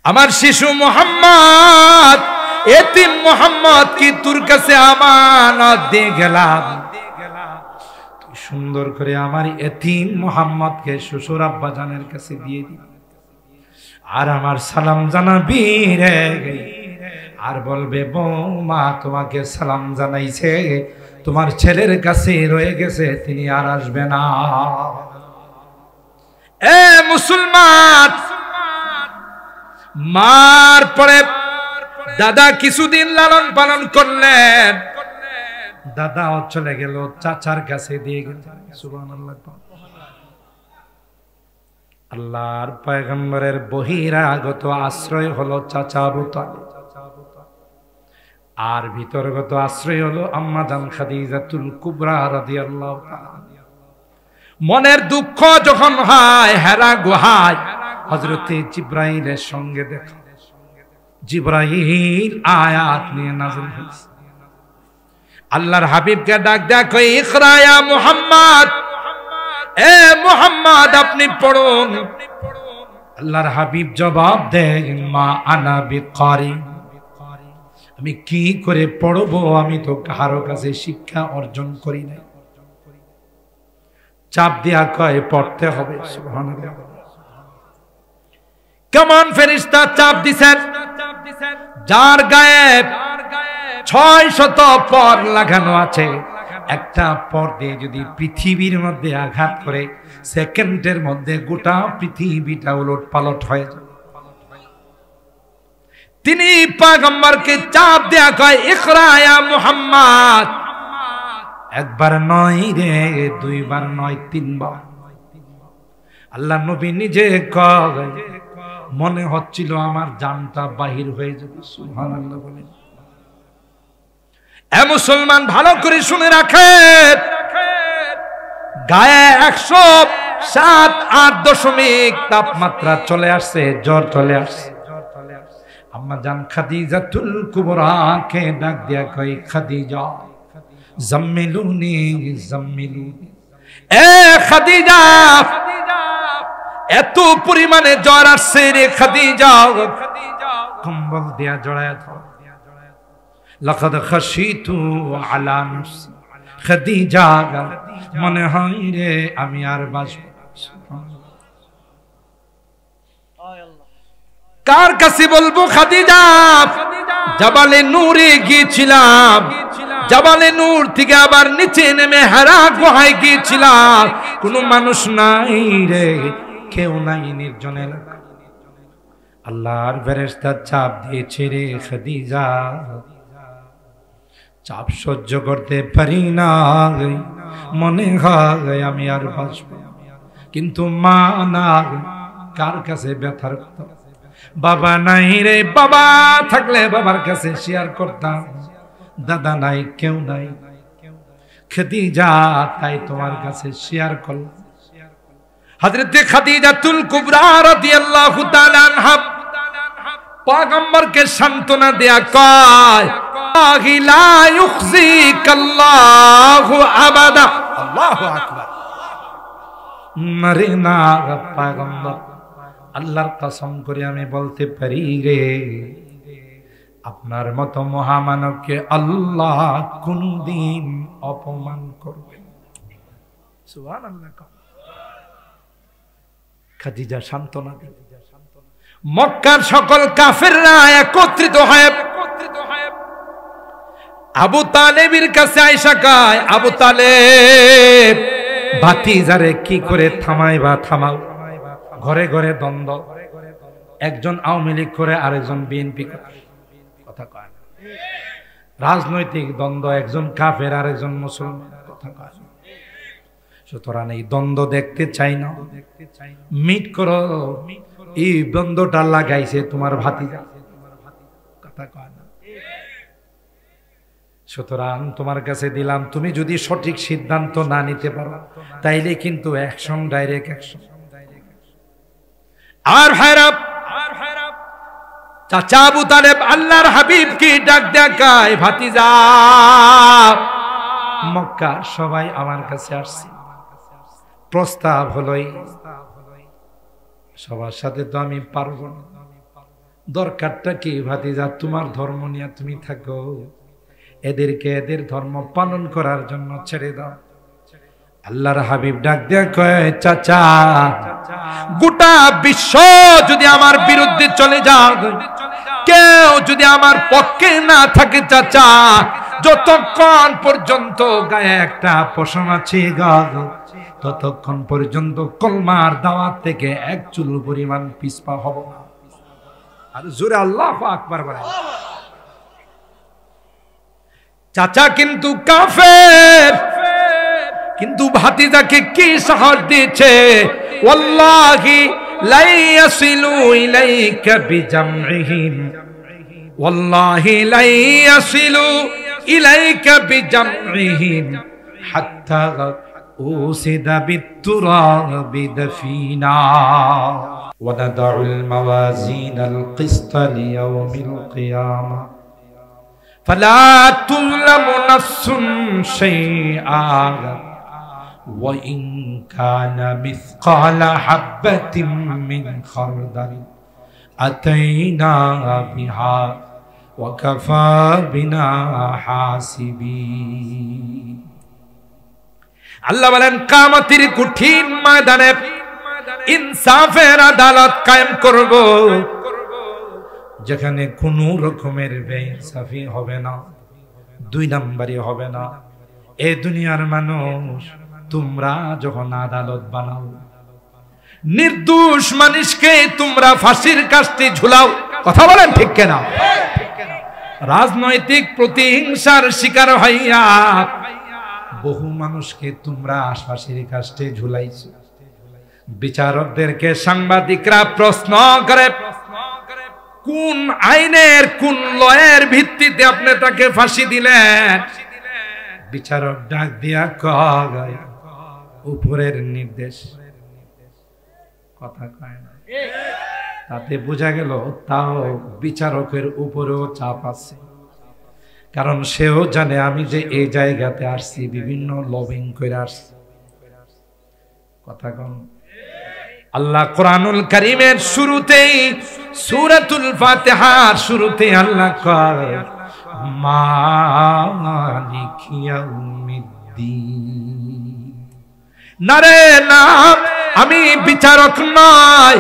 আমার শিশু মোহাম্মদ, এতিম মোহাম্মদ কি তোর কাছে আমানত দিয়ে গেলাম, তুই সুন্দর করে আমার এতিম মোহাম্মদকে শ্বশুর আব্বা জানের কাছে দিয়ে দিবি, আর আমার সালাম জানাবি রে। আর বলবে বৌমা তোমাকে সালাম জানাইছে, তোমার ছেলের কাছে রয়ে গেছে, তিনি আর আসবে না। এ মুসলমান, মার পরে দাদা কিছুদিন লালন পালন করলেন, দাদাও চলে গেল, চাচার কাছে দিয়ে গেল। সুবহানাল্লাহ। আল্লাহর পয়গম্বরের বহিরাগত আশ্রয় হলো চাচা আবু তালিব, আর ভিতরগত আশ্রয় হলো আম্মা জান খাদিজাতুল কুবরা রাদিয়াল্লাহু তাআলা। মনের দুঃখ যখন হয় হেরা গুহায় হযরতে জিবরাইলের সঙ্গে দেখা, জিবরাইল আয়াত নিয়ে নাযিল হয়েছে। আল্লাহর হাবিবকে ডাক দেয়া কই, ইকরা ইয়া মুহাম্মদ, এ মুহাম্মদ আপনি পড়ুন। আল্লাহর হাবিব জবাব দেন, মা আনা বিকারি, আমি কি করে পড়বো, আমি তো কারো কাছে শিক্ষা অর্জন করি নাই। চাপ দিয়া কয় পড়তে হবে। সুবহানাল্লাহ। কেমন ফেরেশতা চাপ দিছেন, যার গায়ে 600 পর লাগানো আছে, একটা পর দিয়ে যদি পৃথিবীর মধ্যে আঘাত করে, সেকেন্ডের মধ্যে গোটা পৃথিবীটা উলট পালট হয়ে যায়। তিনি পয়গম্বরকে চাপ দেয়া কয়, ইকরা ইয়া মুহাম্মদ। একবার নয় রে, দুইবার নয়, তিনবার। আল্লাহ নবী নিজে কয়, মনে হচ্ছিল আমার জানটা বাহির হয়ে যাবে। সুবহানাল্লাহ বলেন। এ মুসলমান, ভালো করে শুনে রাখেন, গায়ে 107.8 তাপমাত্রা চলে আসছে, জ্বর চলে আসছে। আম্মা জান খাদিজাতুল কুবরাকে ডাক দিয়া কই, খাদিজা জাম্মিলুনি জাম্মিলুনি। এ খাদিজা, এত পরিমাণে জ্বর আসছে রে খাদিজা, কম্বল দিয়া জড়ায় দাও। লাকাদ খাশিতু আলা নাফসি, খাদিজা মনে হয় রে আমি আর বাঁচব। কার কাছে বলবো খাদিজা? জাবালে নূরে গিয়েছিলাম, জাবালে নূর থেকে আবার নিচে নেমে হেরা গুহায় গিয়েছিলাম, কোনো মানুষ নাই রে, কেউ নাই, নির্জন এলাকা। আল্লাহর ফেরেশতা চাপ দিয়েছে রে খাদিজা, চাপ সহ্য করতে পারি না, মনে হয় আমি আর বাঁচব। কিন্তু মা না, কার কাছে ব্যথার কথা? বাবা নাই রে, বাবা থাকলে বাবার কাছে শেয়ার করতাম, দাদা নাই, কেউ নাই। খাদিজা তাই তোমার কাছে শেয়ার করলাম। হযরতে খাদিজাতুল কুবরা রাদিয়াল্লাহু তাআলা আনহা পয়গম্বরকে সান্ত্বনা দেয়া কয়, লা ইউখজিকাল্লাহু আবাদা। আল্লাহু আকবার। মরে না পয়গম্বর, আল্লাহর কসম করে আমি বলতে পারি রে, আপনার মতো মহামানবকে আল্লাহ কোনদিন অপমান করবেন। সুবহানাল্লাহ। খাদিজা সান্ত্বনা দিল। মক্কার সকল কাফেররা একত্রিত হয়ে আবু তালেবের কাছে আয়েশা কয়, আবু তালেব ভাতিজারে কি করে থামাইবা থামাও। ঘরে ঘরে দ্বন্দ্ব, একজন আওয়ামী লীগ করে আরেকজন বিএনপি করে, কথা কয় না। রাজনৈতিক দ্বন্দ্ব, একজন কাফের আরেকজন মুসলমান, কথা কয় না। সুতরাং এই দ্বন্দ্ব দেখতে চাই না, মিট করো। এই দ্বন্দ্বটা লাগাইছে তোমার ভাতিজা, কথা কয় না। সুতরাং তোমার কাছে দিলাম, তুমি যদি সঠিক সিদ্ধান্ত না নিতে পারো, তাইলে কিন্তু অ্যাকশন, ডাইরেক্ট অ্যাকশন। আর ভাইরা, চাচা আবু তালেব আল্লাহর হাবিব কি ডাক দেখায়, ভাতিজা মক্কা সবাই আমার কাছে আসছে, প্রস্তাব হলোই সবার সাথে তো আমি পারবো না, দরকারটা কি ভাতিজা? তোমার ধর্ম নিয়ে তুমি থাকো, এদেরকে এদের ধর্ম পালন করার জন্য ছেড়ে দাও। আল্লাহর হাবিব ডাক দিয়া কয়, চাচা গোটা বিশ্ব যদি আমার বিরুদ্ধে চলে যায়, কেউ যদি আমার পক্ষে না থাকে চাচা, যতক্ষণ পর্যন্ত গায়ে একটা পশম আছে ততক্ষণ পর্যন্ত কলমার দাওয়াত থেকে এক চুল পরিমাণ পিছপা হব না। আর জোরে আল্লাহু আকবার বলেন। চাচা কিন্তু কাফের, কিন্তু ভাতিজাকে কি সাহস দিয়েছে, ওয়াল্লাহি লা ইয়াসিলু ইলাইকা বিজামইহিম, ওয়াল্লাহি লা ইয়াসিলু ইলাইকা বিজামইহিম হাত্তা উসিদা বিতুরাবি দাফিনা ওয়া নাদাউল মাওয়াজিনাল কিসতা লিয়াউমিল কিয়ামা ফালা তুযলামু নাফসুন শাইআ وإن كان مثقال حبة من خردل أتينا بها وكفى بنا حاسبين। আল্লাহ বলেন কিয়ামতের কঠিন ময়দানে ইনসাফের আদালত কায়েম করব, যেখানে কোনো রকমের বেইনসাফি হবে না, দুই নাম্বারি হবে না। এই দুনিয়ার মানুষ তোমরা যখন আদালত বানাও, নির্দোষ মানুষকে তোমরা ফাঁসির কাস্তে ঝুলাও, কথা বলেন ঠিক কিনা? রাজনৈতিক প্রতিহিংসার শিকার হইয়া বহু মানুষকে তোমরা ফাঁসির কাস্তে ঝুলাইছো। বিচারকদেরকে সাংবাদিকরা প্রশ্ন করে, কোন আইনের কোন লয়ের ভিত্তিতে আপনি তাকে ফাঁসি দিলেন? বিচারক ডাক দিয়া কয়, উপরের নির্দেশ। কথা কয় না, তাতে বোঝা গেল তাও বিচারকের উপরেও চাপ আছে, কারণ সেও জানে আমি যে এই জায়গাতে আসছি বিভিন্ন লবিং করে আসছি। কথা কন। আল্লাহ কোরআনুল কারীমের শুরুতেই সূরাতুল ফাতিহার শুরুতে আল্লাহ কয়, মালিকি ইয়াউমিদ্দিন। নারে না, আমি বিচারক নয়,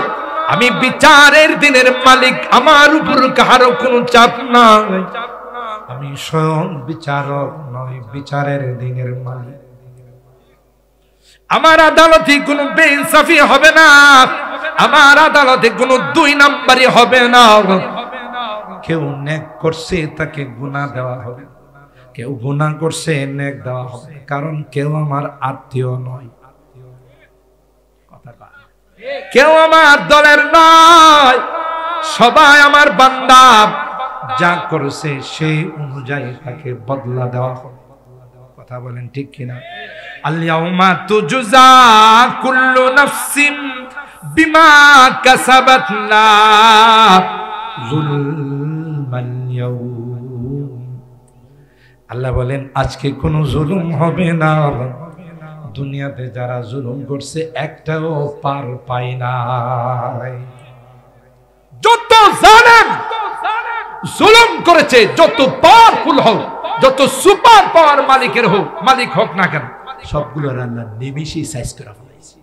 আমি বিচারের দিনের মালিক, আমার উপর কারো কোনো চাপ নাই, আমি স্বয়ং বিচারক নয়, বিচারের দিনের মালিক। আমার আদালতে কোনো বেইনসাফি হবে না, আমার আদালতে কোনো দুই নাম্বারি হবে না। কেউ নেক করছে তাকে গুনাহ দেওয়া হবে, কেউ গুনাহ করছে নেক দেওয়া হবে, কারণ কেউ আমার আত্মীয় নয়। কেউ আমার দলের নয়, সবাই আমার বান্দা। যা করেছে সেই অনুযায়ী তাকে বদলা দেওয়া হবে। কথা বলেন ঠিক কিনা? আল-ইয়াউমা তুজজা কুল্লু নাফসিন বিমা কাসাবাত লা যুলমাল ইয়াউম। আল্লাহ বলেন আজকে কোনো জুলুম হবে না। দুনিয়াতে যারা জুলুম করছে একটাও পার পায় নাই। যত জালেম জুলুম করেছে, যত পাওয়ারফুল হোক, যত সুপার পাওয়ার মালিকের হোক, মালিক হোক না কেন, সবগুলোর আল্লাহ নিমিষেই সাইজ করে ফেলেছে।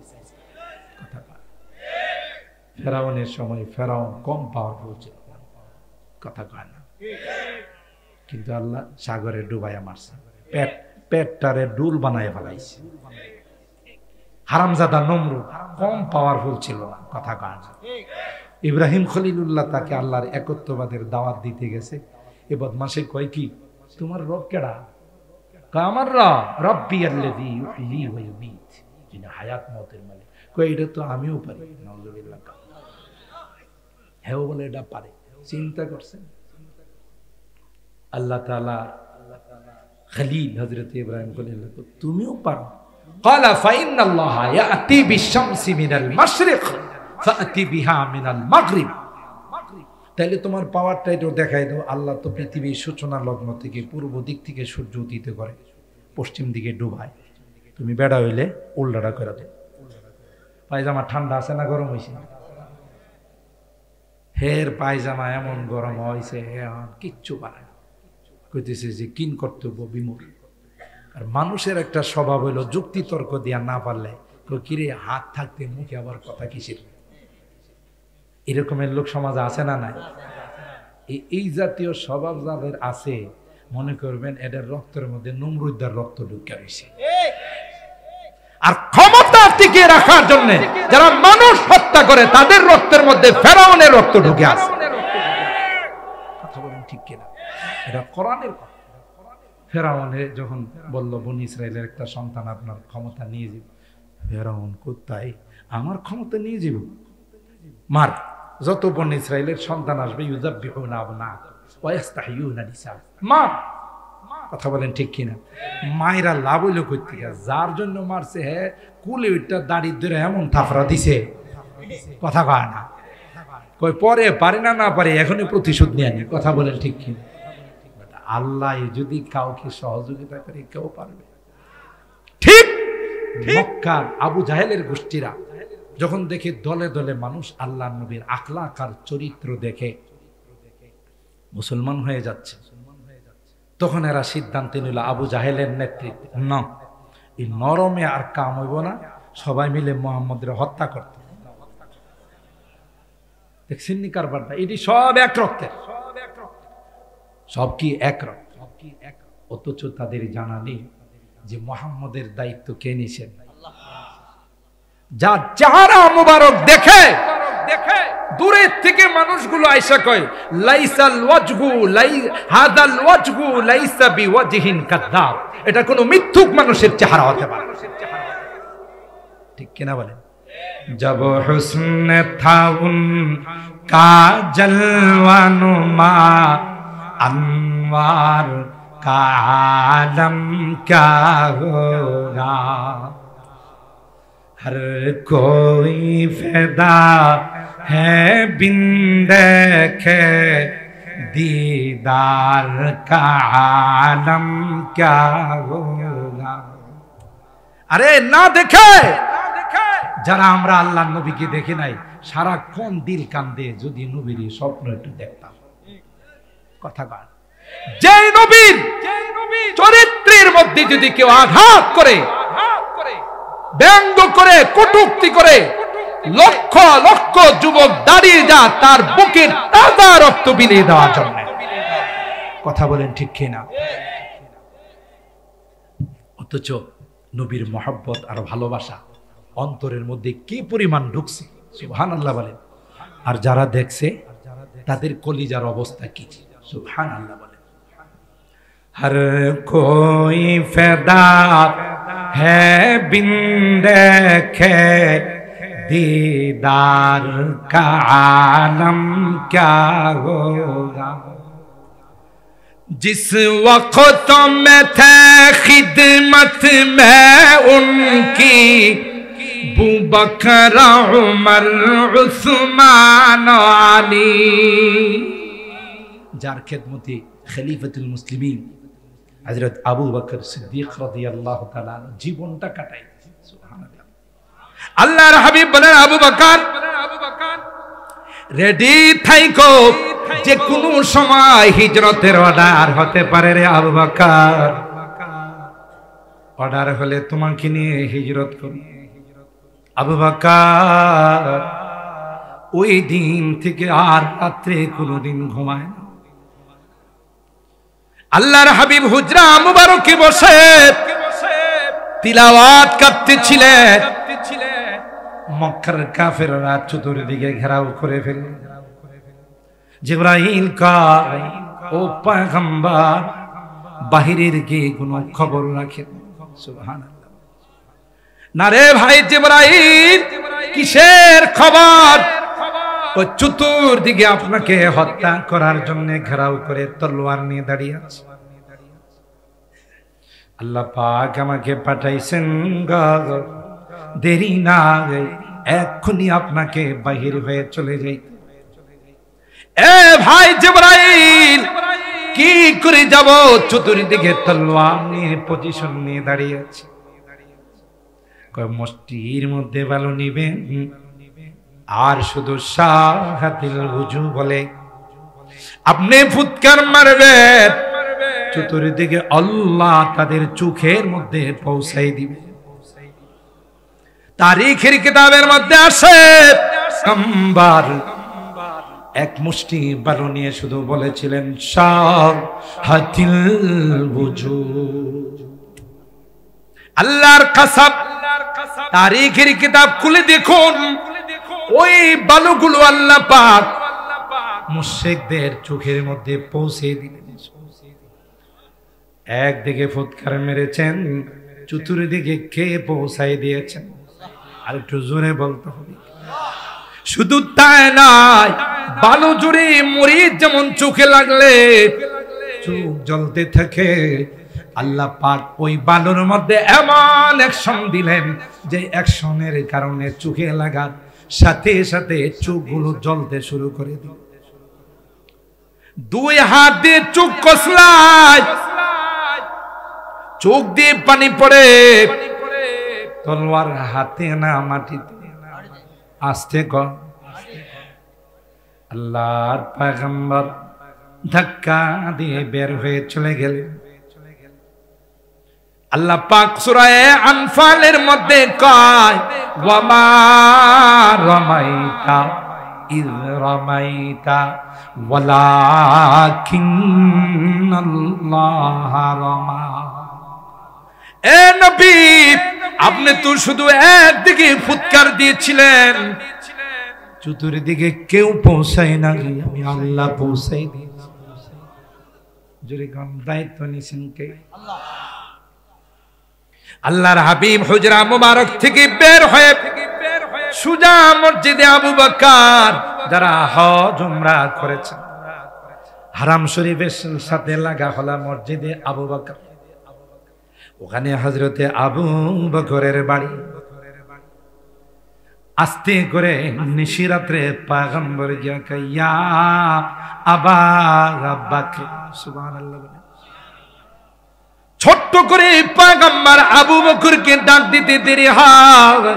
ফেরাউনের সময় ফেরাউন কম পাওয়ারফুল ছিল, কথা কয় না, কিন্তু আল্লাহ সাগরে ডুবাইয়া মারছে, পেটটারে ডুল বানায় ফেলাইছে। হারামজাদা নমরুদ কম পাওয়ারফুল ছিল না, কথা কয় না। ইব্রাহিম খলিলুল্লাহ তাকে আল্লাহর একত্ববাদের দাওয়াত দিতে গেছে, এ বদমাশে কয় কি, তোমার রব কেডা? আমার রব্বি আল্লাযী ইউহয়ী ওয়া ইউমীত, যিনি হায়াত মওতের মালিক। কয় এটা তো আমিও পারি। নাউযুবিল্লাহ। হেও বলে এটা পারে। চিন্তা করছেন আল্লাহ তাআলা খলিল হযরত ইব্রাহিম খলিলুল্লাহ, তুমিও পারো। ক্বালা ফাইন্নাল্লাহা ইয়াতি বিশ-শামসি মিনাল মাশরিক ফাআতি বিহা মিনাল মাগরিব। তাহলে তোমার পাওয়ারটা একটু দেখাই দাও। আল্লাহ তো পৃথিবীর সূচনা লগ্ন থেকে পূর্ব দিক থেকে সূর্য উদিত করে, পশ্চিম দিকে ডুবায়। তুমি বেড়া হইলে উল্টাটা করে দাও। পায়জামা ঠান্ডা আছে না গরম হয়েছে? হের পায়জামা এমন গরম হয়েছে, কিচ্ছু পারে না, কইতেছে যে কিন কর্তব্য বিমূঢ়। আর মানুষের একটা স্বভাব হইল যুক্তি তর্ক দিয়া না পারলে কিরে হাত থাকতে মুখে আবার কথা কিসের। এরকমের লোক সমাজে আছে না নাই? এই জাতীয় স্বভাব যাদের আছে মনে করবেন এদের রক্তের মধ্যে নমরুদ্দার রক্ত ঢুকে রয়েছে। আর ক্ষমতা টিকিয়ে রাখার জন্য যারা মানুষ হত্যা করে তাদের রক্তের মধ্যে ফেরাউনের রক্ত ঢুকে আছে। কথা বলেন ঠিক কিনা? এটা কোরআনের কথা। ফেরাউনে যখন বলল বনি ইসরায়েলের একটা সন্তান আপনার ক্ষমতা নিয়ে যাবে, ফেরাউন কোথায় আমার ক্ষমতা নিয়ে যাব? মার, যত বনি ইসরায়েলের সন্তান আসবে ইউযাব্বিহুনা আবনাআহুম ওয়া ইস্তাহয়ুনা নিসাআহুম, মার। কথা বলেন ঠিক কিনা? মায়েরা লাভ হইল কই থেকে? যার জন্য মারছে হে কুলে ওইটা দাড়ি ধরে এমন থাফরা দিছে, কথা কয় না, কই পরে পারে না না পারে এখনই প্রতিশোধ নিয়ে আনি। কথা বলেন ঠিক কিনা? আল্লাহ যদি কাউকে সহযোগিতা করে কেউ পারবে? ঠিক মক্কার আবু জাহেলের গোষ্ঠীরা যখন দেখে দলে দলে মানুষ আল্লাহ নবীর আখলাক আর চরিত্র দেখে মুসলমান হয়ে যাচ্ছে, তখন এরা সিদ্ধান্ত নিল আবু জাহেলের নেতৃত্বে না, এই নরমে আর কাম হইব না, সবাই মিলে মুহাম্মদের হত্যা করত। দেখছেন নি কারবারটা? এটি সব এক রক্তের, সব কি এক রক্ত। অথচ তাদের জানা নেই যে মুহাম্মদের দায়িত্ব কে নিছেন। যার চেহারা মুবারক দেখে দূরের থেকে মানুষগুলো আয়েশা কয় লাইসাল ওয়াজহু হাদাল ওয়াজহু লাইসা বিওয়াজহিন কাযাব, এটা কোনো মিথ্যুক মানুষের চেহারা হতে পারে। ঠিক কিনা বলেন? জব হুসন থা উনকা জলওয়ানুমা अनवार का आलम क्या होगा, हर कोई फिदा है बिन देखे दीदार का आलम क्या होगा। अरे ना देखे যারা আমরা আল্লাহ নবীকে দেখি নাই, সারাক্ষণ দিল কান্দে যদি নবীর স্বপ্ন একটু দেখতাম। কথা কর, যে নবীর চরিত্রের মধ্যে যদি কেউ আঘাত করে, ব্যঙ্গ করে, কটূক্তি করে, লক্ষ লক্ষ যুবক দাঁড়িয়ে যা তার বুকের তাজা রক্ত বিলিয়ে দেওয়ার জন্য। কথা বলেন ঠিক কিনা? অথচ নবীর মহব্বত আর ভালোবাসা অন্তরের মধ্যে কি পরিমাণ ঢুকছে, সুবহানাল্লাহ বলেন। আর যারা দেখছে তাদের কলিজার অবস্থা কি, সুবহানাল্লাহ বলেন। हर कोई फिदा है बिन देखे दीदार का आलम क्या होगा। जिस वक्त में थे खिदमत में उनकी अबू बकर उमर उस्मान आली, যার খেদমতে খলিফাতুল মুসলিমিন হযরত আবু বকর সিদ্দিক রাদিয়াল্লাহু তাআলা জীবনটা কাটাই। সুবহানাল্লাহ। আল্লাহর হাবিব বলেন আবু বকর রেডি থাইকো, যে কোনো সময় হিজরতের অর্ডার হতে পারে রে আবু বকর। অর্ডার হলে তোমাকে নিয়ে হিজরত করো। আবু বকর ওই দিন থেকে আর রাত্রে কোনোদিন ঘুমায় না। আল্লাহর হাবিব হুজরা মুবারকে বসে তিলাওয়াত করতেছিলেন। মক্কার কাফেররা চতুর্দিকে ঘেরাও করে ফেলল। জিবরাইল কয়, ও পয়গম্বর, বাহিরের গিয়ে কোনো খবর রাখেন। সুবহানাল্লাহ। না রে ভাই জিবরাইল, কিসের খবর? ও চতুর্দিকে আপনাকে হত্যা করার জন্য ঘেরাও করে তলোয়ার নিয়ে দাঁড়িয়ে আছে। আল্লাহ পাক আমাকে পাঠাইছেন, দেরি না এক্ষুনি আপনাকে বাহির হয়ে চলে যাই। এ ভাই জিবরাইল, কি করে যাব? চতুর্দিকে তলোয়ার নিয়ে পজিশন নিয়ে দাঁড়িয়ে আছে। কয় মুষ্টির মধ্যে ভালো নিবেন, আর শুধু শাহাতিল ওযু বলে আপনি ফুৎকার মারবেন, চতুর্দিকে আল্লাহ তাদের চোখের মধ্যে পৌঁছাই দিবে। তারিখের কিতাবের মধ্যে আসে আম্বার এক মুষ্টি বালু নিয়ে শুধু বলেছিলেন শাহাতিল ওযু। আল্লাহর কসম, তারিখের কিতাব খুলে দেখুন, ওই বালুগুলো আল্লাহ পাক মুশরিকদের চোখের মধ্যে পৌঁছে দিলেন। একদিকে ফুৎকার মেরেছেন, চতুর্দিকে কে পৌঁছাই দিয়েছেন? আর একটু জোরে বলতে হবে। শুধু তাই নয়, বালু জুড়ে মরিচ যেমন চোখে লাগলে চোখ জ্বলতে থাকে, আল্লাহ পাক ওই বালুর মধ্যে এমন অ্যাকশন দিলেন যে অ্যাকশনের কারণে চোখে লাগার সাথে সাথে চোখগুলো জ্বলতে শুরু করে দিল। দুই হাত দিয়ে চোখ কসলায়, চোখ দিয়ে পানি পড়ে, তলোয়ার হাতে না মাটিতে। আস্তে কর। আল্লাহর পয়গম্বর ধাক্কা দিয়ে বের হয়ে চলে গেলেন। আল্লাহ পাক সূরা আনফালের মধ্যে কয়, ওয়া মা রামাইতা ইয রামাইতা ওয়ালাকিন্নাল্লাহ রামা। এ নবী, আপনি তো শুধু একদিকে ফুৎকার দিয়েছিলেন, চতুর্দিকে কেউ পৌঁছায় না, আমি আল্লাহ পৌঁছাই দিয়েছি। জোরে কম, দায়িত্ব নিছেন কে? আল্লাহ। আল্লাহর হাবিব হুজরা মুবারক থেকে বের হয়ে সুজা মসজিদে আবু বকর, যারা হজ উমরা করেছেন, হারাম শরীফের সাথে লাগা হলা মসজিদে আবু বকর, ওখানে হযরতে আবু বকরের বাড়ি। আস্তে করে নিশিরাত্রে পয়গম্বর গিয়া কইয়া আবা বকর, সুবহানাল্লাহ। ছোট্ট করে পয়গম্বর আবু বকরকে ডাক দিতে দেরি হয়।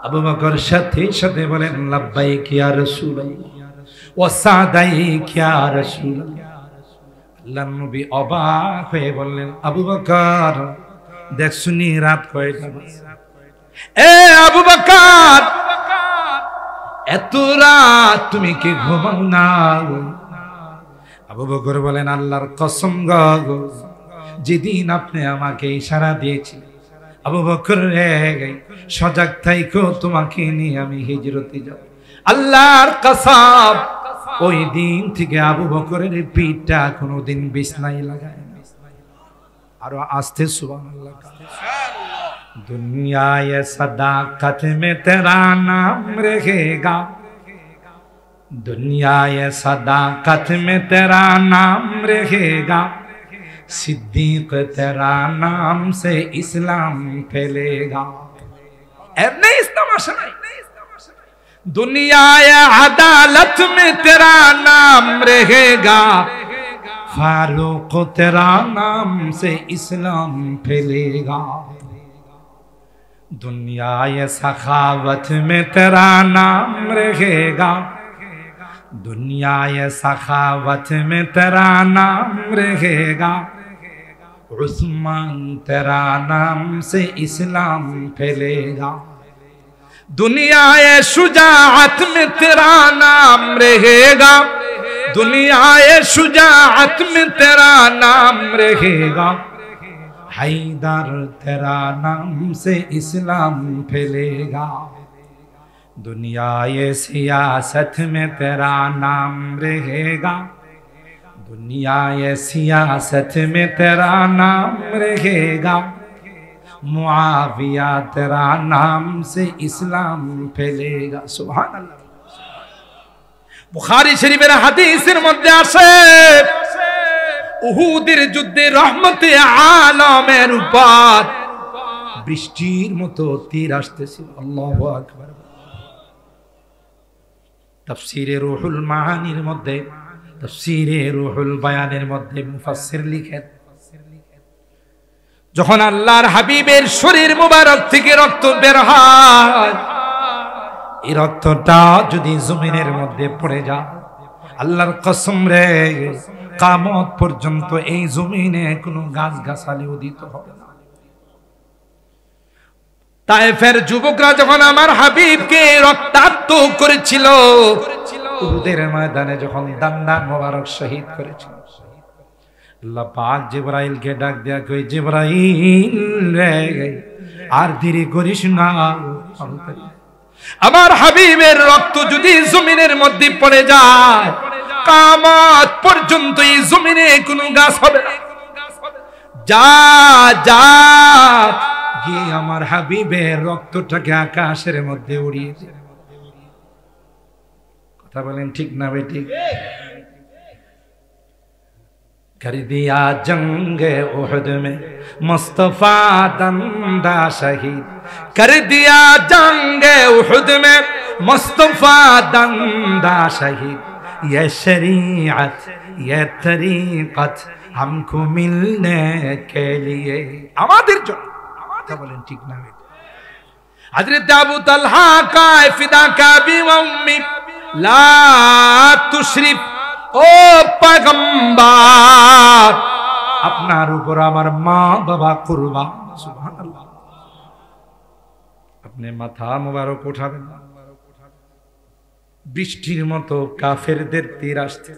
আবু বকর সাথে সাথে বলেন লাব্বাইক ইয়া রাসূলুল্লাহ ওয়া সাদাইক ইয়া রাসূলুল্লাহ। আল্লাহর নবী অবাক হয়ে বললেন, আবু বকর দেখ শুনি রাত কয়টা বাজে? এ আবু বকর, এত রাত তুমি কি ঘুমাও না? আবু বকর বলেন, আল্লাহর কসম গো, যেদিন আপনি আমাকে ইশারা দিয়েছিলেন আবু বকর রে সজাগ থাইকো, তোমাকে নিয়ে আমি হিজরতে যাব, আল্লাহর কসম, ওই দিন থেকে আবু বকরের পিঠটা কোনোদিন বিছনায় লাগায় না। আরো আস্তে সুবহানাল্লাহ। दुनिया ये सदाकत में तेरा नाम रहेगा, दुनिया ये सदाकत में तेरा नाम रहेगा, सिद्दीक तेरा नाम से इस्लाम फैलेगा। नहीं इस्लाम आशना, दुनिया ये अदालत में तेरा नाम रहेगा, फारूक तेरा नाम से इस्लाम फैलेगा, दुनिया ये सखावत में तेरा नाम रहेगा, दुनिया ये सखावत में तेरा नाम रहेगा, उस्मान तेरा नाम से इस्लाम फैलेगा, दुनिया ये शुजाअत में तेरा नाम रहेगा, दुनिया ये शुजाअत में तेरा नाम रहेगा, हैदर तेरा नाम से इस्लाम फैलेगा, दुनिया ये सियासत में तेरा नाम रहेगा, दुनिया ये सियासत में तेरा नाम रहेगा, मुआविया तेरा नाम से इस्लाम फैलेगा। सुभान अल्लाह। बुखारी शरीफের হাদিসের মধ্যে আছে, উহুদের যুদ্ধে রহমতে আলমের উপর বৃষ্টির মতো তীর আসতেছিল। আল্লাহু আকবার। তাফসীরে রুহুল মাআনির মধ্যে, তাফসীরে রুহুল বায়ানের মধ্যে মুফাসসির লিখেন, যখন আল্লাহর হাবিবের শরীর মুবারক থেকে রক্ত বের হয়, এই রক্তটা যদি জমিনের মধ্যে পড়ে যায়, আল্লাহর কসম রে, কিয়ামত পর্যন্ত এই জমিনে কোনো গাছ গাছালি উদিত হবে না। তায়েফের যুবকরা যখন আমার হাবিবকে রক্তাক্ত করেছিল, উহুদের ময়দানে যখন দান্দান মোবারক শহীদ করেছিল, আল্লাহ পাক জিবরাইলকে ডাক দেয়া কই, জিবরাইল রে, আর দেরি করিস না, আমার হাবিবের রক্ত যদি জমিনের মধ্যে পড়ে যায়, কিয়ামত পর্যন্ত এই জমিনে কোনো গাছ হবে না। যা যা গিয়ে আমার হাবিবের রক্তটাকে আকাশের মধ্যে উড়িয়ে দে। কথা বলেন ঠিক না বেঠিক? कर दिया जंग उहद में मुस्तफा दंदा शहीद, कर दिया जंग उहद में मुस्तफा दंदा शहीद, ये शरीयत ये तरीकत हमको मिलने के लिए, আমাদের জন্য। কথা বলেন ঠিক না? हजरत अबू तलहा का फिदा का भी उम्मी ला तुशरिफ, ও পয়গম্বর, আপনার উপর আমার মা বাবা কুরবান। সুবহানাল্লাহ। আপনি মাথা মোবারক উঠাবেন, বৃষ্টির মতো কাফেরদের তীর আসছে।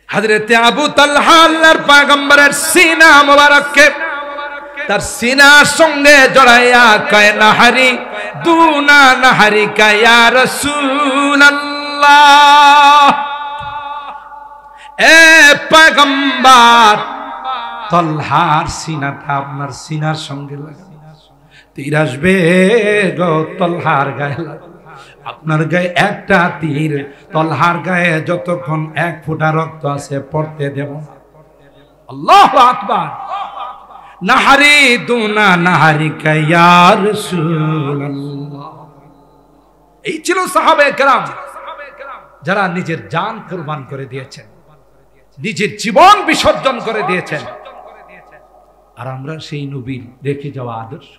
হযরত আবু তালহা আল্লাহর পয়গম্বরের সিনা মোবারককে তার সিনার সঙ্গে জড়াইয়া কয়, নাহারি দুনা নাহারি কা ইয়া রাসূলুল্লাহ, এ পয়গম্বর, তলহার সিনাটা আপনার সিনার সঙ্গে লাগান, তীর আসবে গো তলহার গায়ে লাগবে। আপনার গায়ে একটা তীর তলহার গায়ে যতক্ষণ এক ফোঁটা রক্ত আছে পড়তে দেব না। আল্লাহু আকবার। নাহারি দুনা নাহারি কা ইয়া রাসূলুল্লাহ। এই ছিল সাহাবায়ে কেরাম, যারা নিজের জান কুরবান করে দিয়েছেন, নিজের জীবন বিসর্জন করে দিয়েছেন। আর আমরা সেই নবীর রেখে যাওয়া আদর্শ,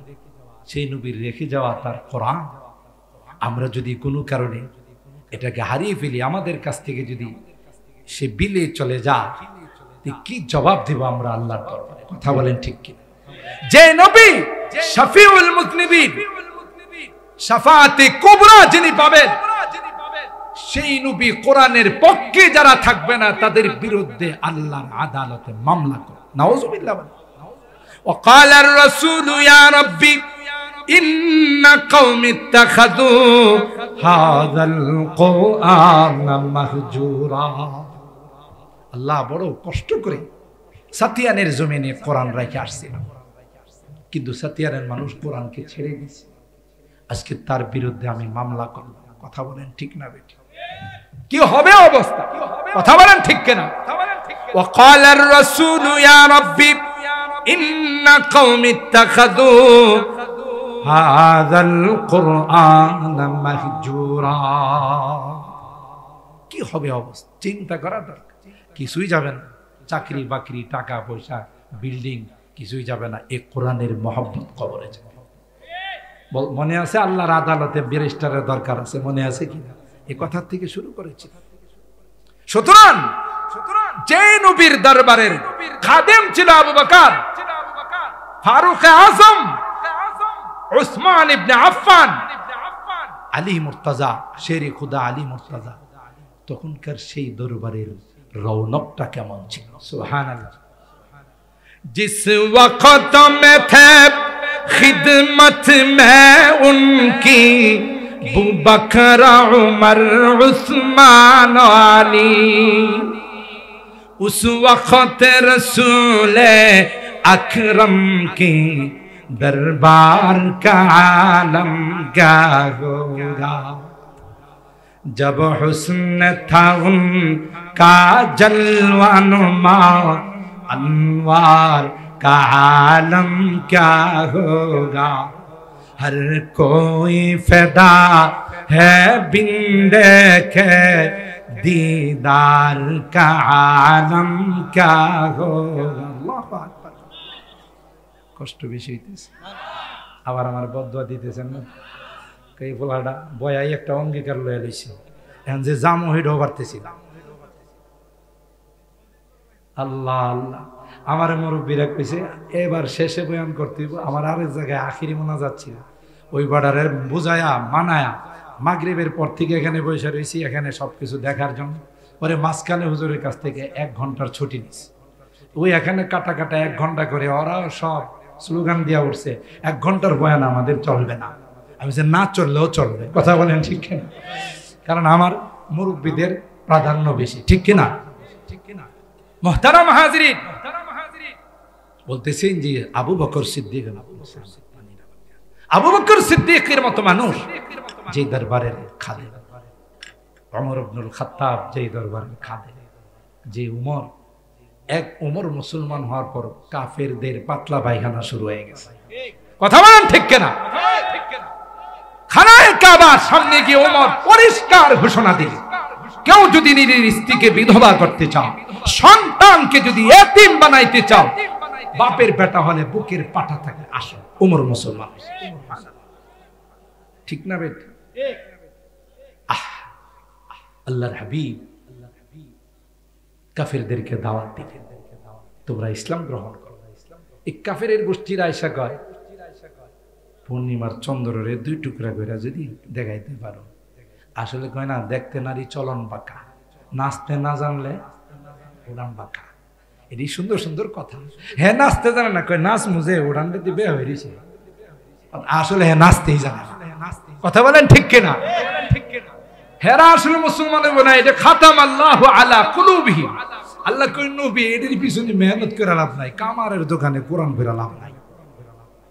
সেই নবীর রেখে যাওয়া তার কোরআন, আমরা যদি কোনো কারণে এটাকে হারিয়ে ফেলি, আমাদের কাছ থেকে যদি সে বিলে চলে যায়, কি জবাব দেব আমরা আল্লাহর দরবারে? কথা বলেন ঠিক কি? যে নবী শফিউল মুজনিবিন, শাফাআতে কুবরা যিনি পাবেন, সেই নবী কোরআনের পক্ষে যারা থাকবে না, তাদের বিরুদ্ধে আল্লাহর আদালতে মামলা করে। নাউযুবিল্লাহ। وقال الرسول يا ربي إن قوم اتخذوا هذا القرآن مهجورا। আল্লাহ বড় কষ্ট করে সাতিয়ানের জমিনে কোরআন রেখে আসছিল, কিন্তু সাতিয়ানের মানুষ কোরআনকে ছেড়ে দিয়েছে। আজকে তার বিরুদ্ধে আমি মামলা করব। কথা বলেন ঠিক না বেটি? কি হবে অবস্থা? কথা বলেন ঠিক কিনা? وقال الرسول يا ربي إن قوم اتخذوا هذا القرآن مهجورا। কি হবে অবস্থা? চিন্তা করা দরকার। কিছুই যাবে না, চাকরি বাকরি টাকা পয়সা বিল্ডিং কিছুই যাবে না, এই কোরআনের মহব্বত কবরে যাবে। মনে আছে আল্লাহর আদালতে ব্যারিস্টারের দরকার আছে, মনে আছে কিনা? এই কথার থেকে শুরু করেছি। সুতরাং যে নবীর দরবারের খাদেম ছিল আবু বকর, ফারুক আজম, উসমান ইবনে আফফান, আলী মুর্তজা, শেরে খুদা আলী মুর্তজা, তখনকার সেই দরবারের রৌনকটা কেমন ছিল? সুবহানাল্লাহ। जिस वक्त में थे खिदमत में उनकी अबू बकर उमर उस्मान अली, उस वक्त रसूल अकरम की दरबार का आलम क्या होगा। जब हुस्न था उनका जलवा नुमा, अनवार का आलम क्या होगा। हर कोई फिदा है बिन देखे दीदार का आलम क्या होगा। কষ্ট বেশি হইতেছে, আবার আমার বদদুয়া দিতেছেন না। এই পোলাটা বয়াই একটা অঙ্গীকার লয়ে লইছে, এখন যে জাম হইটাও পারতেছি না। আল্লাহ আল্লাহ, আমার মুরব্বীরা কইছে এবার শেষে বয়ান করতে হইব। আমার আরেক জায়গায় আখিরি মোনাজাত ছিল, ওই বাডারের বুঝায়া মানায়া মাগরিবের পর থেকে এখানে বসে রয়েছি, এখানে সবকিছু দেখার জন্য। পরে মাঝখানে হুজুরের কাছ থেকে 1 ঘন্টার ছুটি নিছি, ওই এখানে কাটা কাটা 1 ঘন্টা করে ওরাও সব স্লোগান দিয়া উঠছে 1 ঘন্টার বয়ান আমাদের চলবে না। আমি যে না চললেও চলবে, কথা বলেন ঠিক কিনা? কারণ আমার মুরব্বীদের প্রাধান্য বেশি, ঠিক কিনা? মুহতারাম হাজিরিন, বলতেছেন যে আবু বকর সিদ্দিক, আবু বকর সিদ্দিকের মতো মানুষ যে দরবারের খাদেম, ওমর ইবনুল খাত্তাব যে দরবারের খাদেম, যে উমর মুসলমান হওয়ার পর কাফেরদের পাতলা পায়খানা শুরু হয়ে গেছে, কথা বলেন ঠিক কিনা? খানায়ে কাবার সামনে গিয়ে ওমর পরিষ্কার ঘোষণা দিলেন, কেউ যদি নিজের স্ত্রীকে বিধবা করতে চাও, সন্তানকে যদি এতিম বানাইতে চাও, বাপের বেটা হলে বুকের পাটা থাকে, আসো ওমর মুসলমান। ঠিক না বেটা? আল্লাহর হাবিব কাফেরদেরকে দাওয়াত দিলেন, তোমরা ইসলাম গ্রহণ করো। এই কাফেরের গোষ্ঠীর আয়সা কয়, পূর্ণিমার চন্দ্ররে 2 টুকরা করে যদি দেখাইতে পারো। আসলে কয় না, দেখতে নারী চলন বাঁকা, নাচতে না জানলে উড়ান বাঁকা। এটি সুন্দর সুন্দর কথা। হ্যাঁ নাচতে জানে না, কয় নাচ মুজে উড়ানটা দিবে হয়েছে, আসলে হ্যাঁ নাচতেই জানে না, কথা বলেন ঠিক কিনা? হেরা আসলে মুসলমান হইব না, এটা খাতাম আল্লাহু আলা কুলুবিহিম। আল্লাহ কই নবী এদের পিছনে মেহনত করে লাভ নাই, কামারের দোকানে কোরআন পড়া লাভ নাই,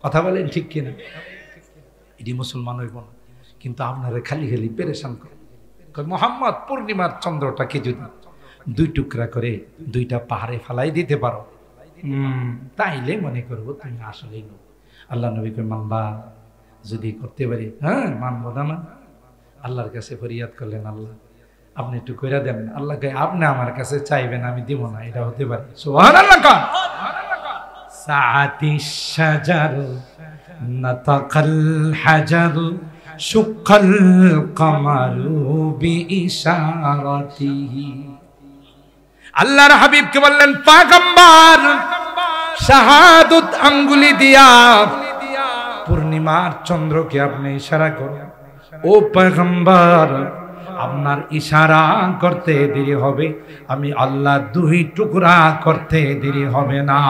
কথা বলেন ঠিক কিনা? এটি মুসলমান হইব না। কিন্তু আপনারা খালি খালি পেরেশান করেন, মোহাম্মদ পূর্ণিমার চন্দ্রটাকে যদি 2 টুকরা করে 2টা পাহাড়ে ফালাই দিতে পারো, তাইলে মনে করবো তুমি আসলেই নবী। আল্লাহ নবী কই মানবা? যদি করতে পারি, হ্যাঁ মানবো না। আল্লাহর কাছে ফরিয়াদ করলেন, আল্লাহ আপনি একটু কইরা দেন। আল্লাহ কয় আপনি আমার কাছে চাইবেন, আমি দিব না, এটা হতে পারে? সুবহানাল্লাহ। কান সাআতিশ শাজার নাতাকাল হাজার শুক্কাল কামারু বিইশারাতিহি। আল্লাহর হাবিবকে বললেন, পয়গম্বর শাহাদত আঙ্গুলি দিয়া পূর্ণিমার চন্দ্রকে আপনি ইশারা করুন। ও পয়গম্বর, আপনার ইশারা করতে দেরি হবে, আমি আল্লাহ 2 টুকরা করতে দেরি হবে না।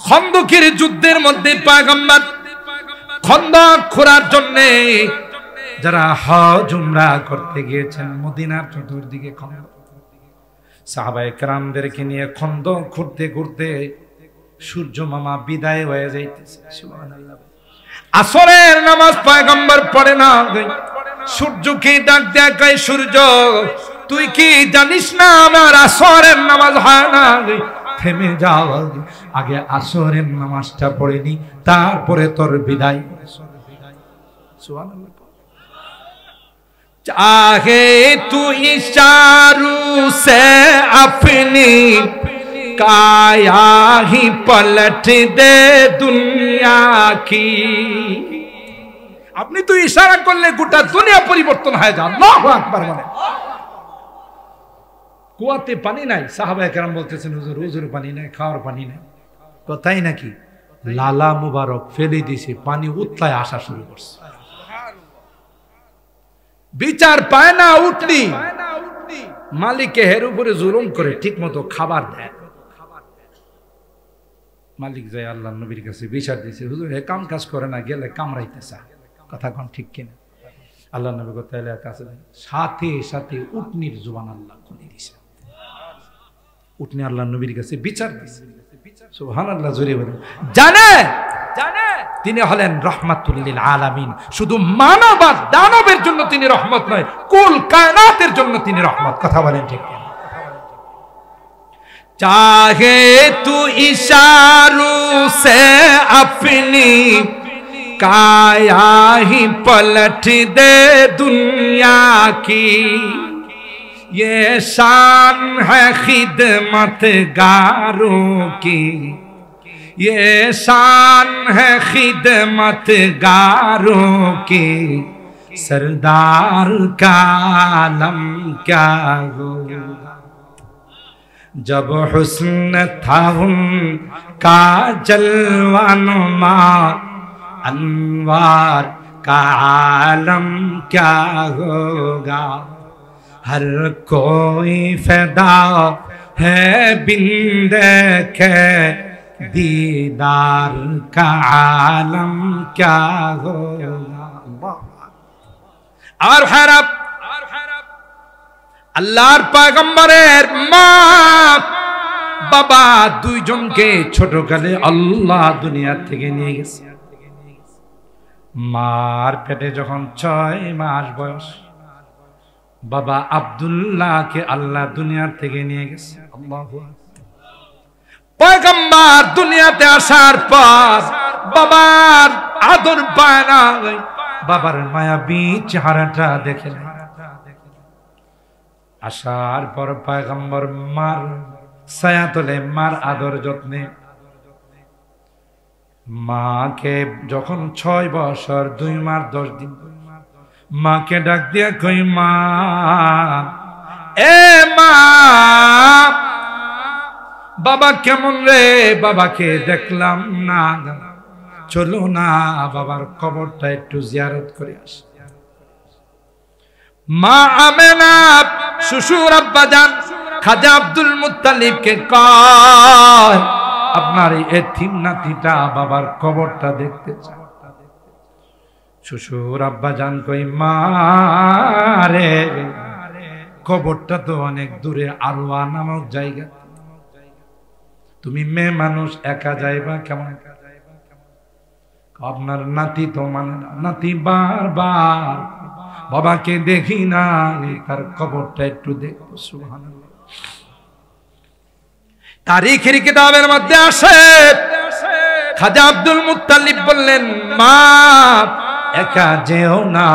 খন্দকের যুদ্ধের মধ্যে পয়গম্বর খন্দক খোঁড়ার জন্য যারা হজ উমরা করতে গিয়েছেন, মদিনার চতুর্দিকে খন্দক, সাহাবায়ে কেরামদেরকে নিয়ে খন্দক খুঁড়তে খুঁড়তে সূর্য মামা বিদায় হয়ে যাইতেছে। সুবহানাল্লাহ। আসরের নামাজ পয়গম্বর পড়ে না, সূর্যকে ডাক দেয়া কয়, সূর্য তুই কি জানিস না আমার আসরের নামাজ হয় না? থেমে যাও, আগে আসরের নামাজটা পড়ে নি, তারপরে তোর বিদায়। সুবহানাল্লাহ। চাহে তু ইশারু সে আপনি কায়া হি পলট দে দুনিয়া কি। আপনি তো ইশারা করলে গোটা দুনিয়া পরিবর্তন হয়ে যায়। আল্লাহু আকবার। মানে কুয়াতে পানি নাই, সাহাবায়ে কেরাম বলতেছেন হুজুর হুজুর পানি নাই, খাওয়ার পানি নাই। কথাই নাকি? লালা মুবারক ফেলে দিছে, পানি উতলায় আসা শুরু করছে। বিচার পায় না উঠলি, মালিক এর উপরে জুলুম করে ঠিক মতো খাবার দেয়। মালিক যায় আল্লাহ নবীর কাছে বিচার দিছে, হুজুর এ কাম কাজ করে না, গেলে কামড়াইতেছে। কথা কোন ঠিক কিনা? আল্লাহ নবী তাইলে কাছে সাথে সাথে উটনির জুবান আল্লাহ খুলে দিছে। উটনি আল্লাহ নবীর কাছে বিচার দিছে। সুবহানাল্লাহ। জোরে বলেন। জানে তিনি হলেন রহমাতুল লিল আলামিন। শুধু মানব আর দানবের জন্য তিনি রহমত নয়, কুল কায়নাতের জন্য তিনি রহমত। কথা বলেন ঠিক কিনা? চাহে তু ইশারু সে আপনি কায়া হি পলট দে দুনিয়া কি। ये शान है खिदमतगारों की, ये शान है खिदमतगारों की, सरदार का आलम क्या होगा। जब हुस्न था उनका जलवानुमा, अनवार का आलम क्या होगा। हर कोई फैदा है बिन देखे, दीदार का आलम क्या होगा। और हरब আল্লাহর পয়গম্বরের মা বাবা দুইজনকে ছোটকালে আল্লাহ দুনিয়া থেকে নিয়ে গেছে। মার পেটে যখন 6 মাস বয়স, বাবা আব্দুল্লাহকে আল্লাহ দুনিয়া থেকে নিয়ে গেছে। আল্লাহু আকবার। পয়গম্বর দুনিয়াতে আসার পর বাবার আদর পায় না, বাবার মায়াবী চেহারাটা দেখে না। আসার পর পয়গম্বর মার ছায়া তলে, মার আদর যত্নে, মাকে যখন 6 বছর 2 মাস 10 দিন, মাকে ডাক দিয়া কই, মা এ মা, বাবা কেমন রে, বাবাকে দেখলাম না, চলো না বাবার কবরটা একটু জিয়ারত করে আসি। মা আমেনা শ্বশুর আব্বাজান খাজা আব্দুল মুত্তালিবকে কয়, আপনার এই এতিম নাতিটা বাবার কবরটা দেখতে চায়। শ্বশুর আব্বাজান কই, মা রে, কবরটা তো অনেক দূরে, আরওয়া নামক জায়গা, তুমি মেয়ে মানুষ একা যাইবা কেমন? আপনার নাতি তো মানে না। নাতি বারবার, বাবাকে দেখি না, তার কবরটা একটু দেখবো। সুবহানাল্লাহ। তারিখের কিতাবের মধ্যে আসে, খাজা আব্দুল মুত্তালিব বললেন, মা একা যেও না,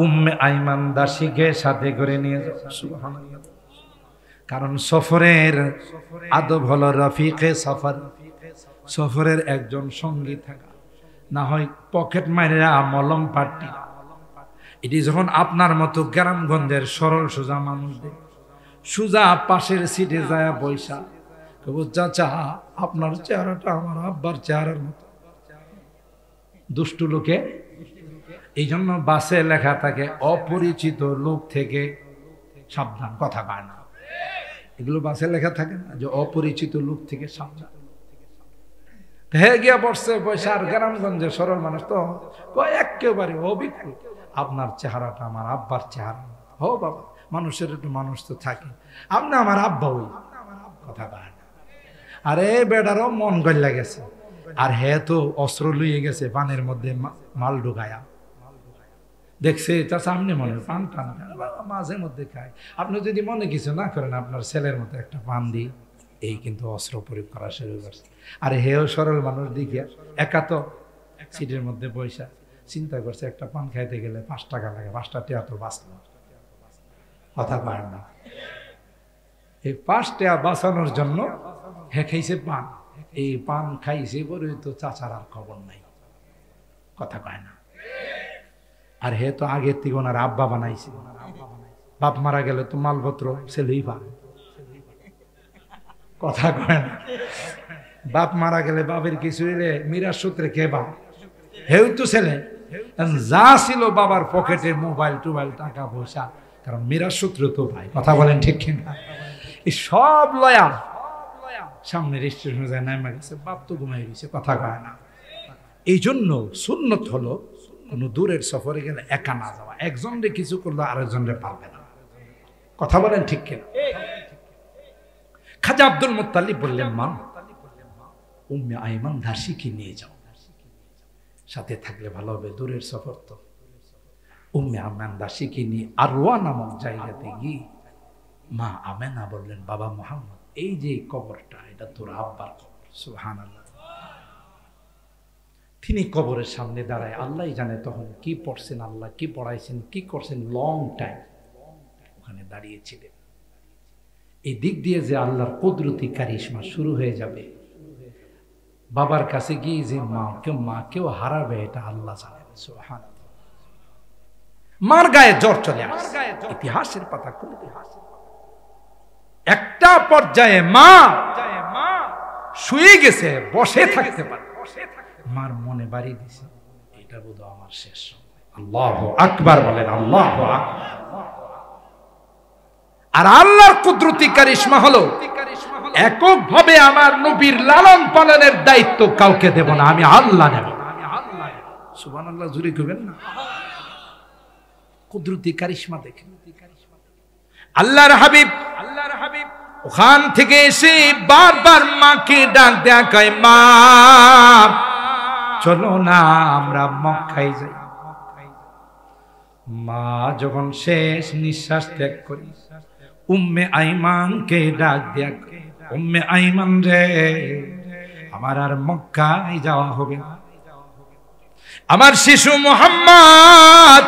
উম্মে আইমান দাসীকে সাথে করে নিয়ে যাও। সুবহানাল্লাহ। কারণ সফরের আদব হলো রফিকে সফর, সফরের একজন সঙ্গী থাকা, না হয় পকেট মাইরা মলম পার্টি। এটি যখন আপনার মতো গ্রামগঞ্জের সরল সোজা মানুষদের সোজা পাশের সিটে যায় বৈশা, চাচা আপনার চেহারাটা আমার আব্বার চেহারার মতো। দুষ্টু লোকে এই জন্য বাসে লেখা থাকে, অপরিচিত লোক থেকে সাবধান, কথা কয় না। এগুলো বাসে লেখা থাকে না যে অপরিচিত লোক থেকে সাবধান। হে গিয়া বসছে পয়সা, আর গ্রামগঞ্জে সরল মানুষ তো একেবারে অবিকল, আপনার চেহারাটা আমার আব্বার চেহারা। হো বাবা, মানুষের একটু মানুষ তো থাকে, আপনি আমার আব্বা, ওই কথা কয় না। আরে বেটারও মন গল্লা গেছে, আর হে তো অস্ত্র লুয়ে গেছে পানের মধ্যে মাল ঢুকায়া। দেখছে তার সামনে মনে পান টান মাঝে মধ্যে খায়। আপনি যদি মনে কিছু না করেন, আপনার ছেলের মতো একটা পান দিই, এই কিন্তু অস্ত্র প্রয়োগ করা শুরু করছে। আরে হেও সরল মানুষ দেখিয়া একা তো সিটের মধ্যে বৈশা চিন্তা করছে, একটা পান খাইতে গেলে 5 টাকা লাগে, 5টা টাকা তো বাঁচলো। কথা পায় না। এই 5 টাকা বাঁচানোর জন্য হে খাইছে পান। এই পান খাইছে বলে তো চাচার আর খবর নাই, কথা কয় না। আর হে তো আগের থেকে ওনার আব্বা বানাইছে। বাপ মারা গেলে তো মালপত্র ছেলেই পায়, কথা কয় না। বাপ মারা গেলে বাপের কিছু এলে মিরাজ সূত্রে কে বাপ, হেউ তো ছেলে। যা ছিল বাবার পকেটে, মোবাইল টোবাইল টাকা পয়সা, কারণ মিরাজ সূত্র তো ভাই, কথা বলেন ঠিক কিনা? এই সব লয়া সামনের স্টেশনে যায় নামা গেছে, বাপ তো ঘুমাই গেছে, কথা কয় না। এই জন্য সুন্নত হলো কোনো দূরের সফরে গেলে একা না যাওয়া। একজনরে কিছু করলে আরেকজনরে পারবে না, কথা বলেন ঠিক কিনা? খাজা আব্দুল মুত্তালিব বললেন, মা উম্মে আইমান দাসীকে নিয়ে যাও, সাথে থাকলে ভালো হবে, দূরের সফর তো। উম্মে আইমান দাসীকে নিয়ে আরওয়া নামক জায়গাতে গিয়ে মা আমেনা বললেন, বাবা মুহাম্মদ, এই যে কবরটা, এটা তোর আব্বার কবর। সুবহানাল্লাহ। তিনি কবরের সামনে দাঁড়ায়, আল্লাহ জানে তখন কি পড়ছেন, আল্লাহ কি পড়াইছেন, কি করছেন, লং টাইম ওখানে দাঁড়িয়েছিলেন। এই দিক দিয়ে যে আল্লাহর কুদরতি কারিশমা শুরু হয়ে যাবে, বাবার কাছে গিয়ে যে মাকেও হারাবে এটা আল্লাহ জানেন। সুবহানাল্লাহ। মার গায়ে জ্বর চলে আসছে, ইতিহাসের পাতা খুলে একটা পর্যায়ে মা শুয়ে গেছে, বসে থাকতে পারে, মার মনে বাড়ি দিছে এটা বোধহয় আমার শেষ। আল্লাহু আকবার বলেন, আল্লাহু আকবার। আর আল্লাহর কুদরতি কারিশমা হলো এককভাবে আমার নবীর লালন পালনের দায়িত্ব কাউকে দেব না, আমি আল্লাহ নেব। সুবহানাল্লাহ, জোরে কইবেন না। কুদরতি কারিশমা দেখেন। আল্লাহর হাবিব ওখান থেকে এসে বারবার মাকে ডাক দেয়া কয়, মা চলো না আমরা মক্কায় যাই। মা যখন শেষ নিঃশ্বাস ত্যাগ করি, উম্মে আইমানকে ডাক দেয়া, উম্মে আইমান রে, আমার আর মক্কায় যাওয়া হবে না। আমার শিশু মুহাম্মদ,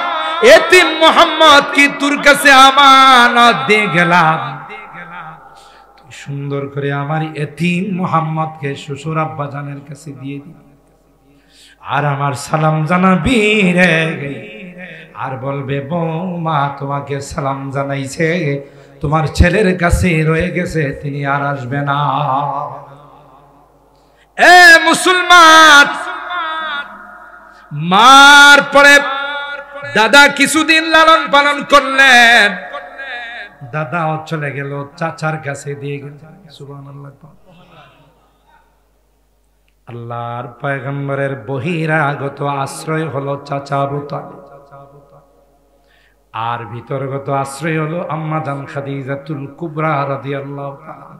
এতিম মুহাম্মদ কি তোর কাছে আমানত দিয়ে গেলাম, তুই সুন্দর করে আমার এতিম মুহাম্মদকে শ্বশুর আব্বা জানের কাছে দিয়ে দিবি, আর আমার সালাম জানাবি রে। আর বলবে, বৌমা তোমাকে সালাম জানাইছে, তোমার ছেলের কাছে রয়ে গেছে, তিনি আর আসবে না। এ মুসলমান, মার পরে দাদা কিছুদিন লালন পালন করলেন, দাদাও চলে গেল, চাচার কাছে দিয়ে গেল। সুবহানাল্লাহ। আল্লাহর পয়গম্বরের বহিরাগত আশ্রয় হলো চাচা আবু তালিব, আর ভিতরগত আশ্রয় হলো আম্মা জান খাদিজাতুল কুবরা রাদিয়াল্লাহু তাআলা।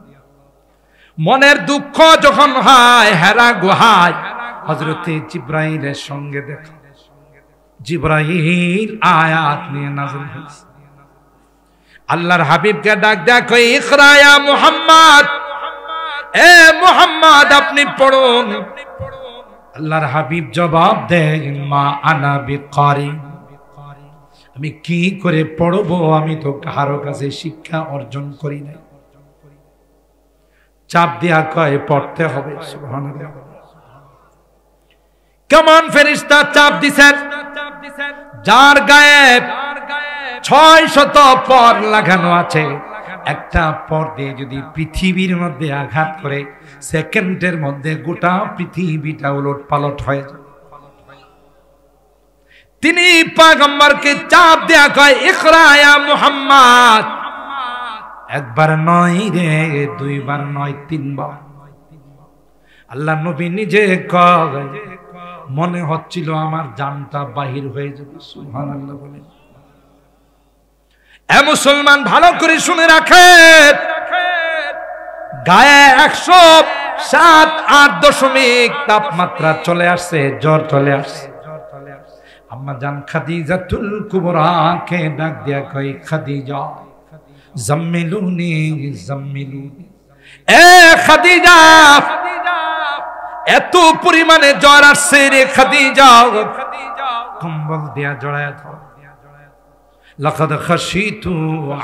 মনের দুঃখ যখন হয় হেরা গুহায় হযরতে জিবরাইলের সঙ্গে দেখা, জিবরাইল আয়াত নিয়ে নাযিল হয়েছে। আল্লাহর হাবিবকে ডাক দেয়া কই, ইকরা ইয়া মুহাম্মদ, এ মুহাম্মদ আপনি পড়ুন। আল্লাহর হাবিব জবাব দেন, মা আনা বিকারি, আমি কি করে পড়বো, আমি তো কারো কাছে শিক্ষা অর্জন করি নাই। চাপ দিয়া কয় পড়তে হবে। সুবহানাল্লাহ। কেমন ফেরেশতা চাপ দিছেন, যার গায়ে 600 পর লাগানো আছে, একটা পর দিয়ে যদি পৃথিবীর মধ্যে আঘাত করে, সেকেন্ডের মধ্যে গোটা পৃথিবীটা উলট পালট হয়ে যায়। তিনি পয়গম্বরকে চাপ দেয়া কয়, ইকরা ইয়া মুহাম্মদ। একবার নয় রে, দুইবার নয়, তিনবার। আল্লাহ নবী নিজে কয়, মনে হচ্ছিল আমার জানটা বাহির হয়ে যাবে। সুবহানাল্লাহ বলেন। এ মুসলমান, ভালো করে শুনে রাখেন, গায়ে 107.8 তাপমাত্রা চলে আসছে, জ্বর চলে আসছে। আম্মা জান খাদিজাতুল কুবরা কে ডাক দিয়া কই, খাদিজা জাম্মিলুনি জাম্মিলুনি। এ খাদিজা, এত পরিমাণে জ্বর আসছে রে খাদিজা, কম্বল দিয়া জড়ায় ধর। লাকাদ খাশিতু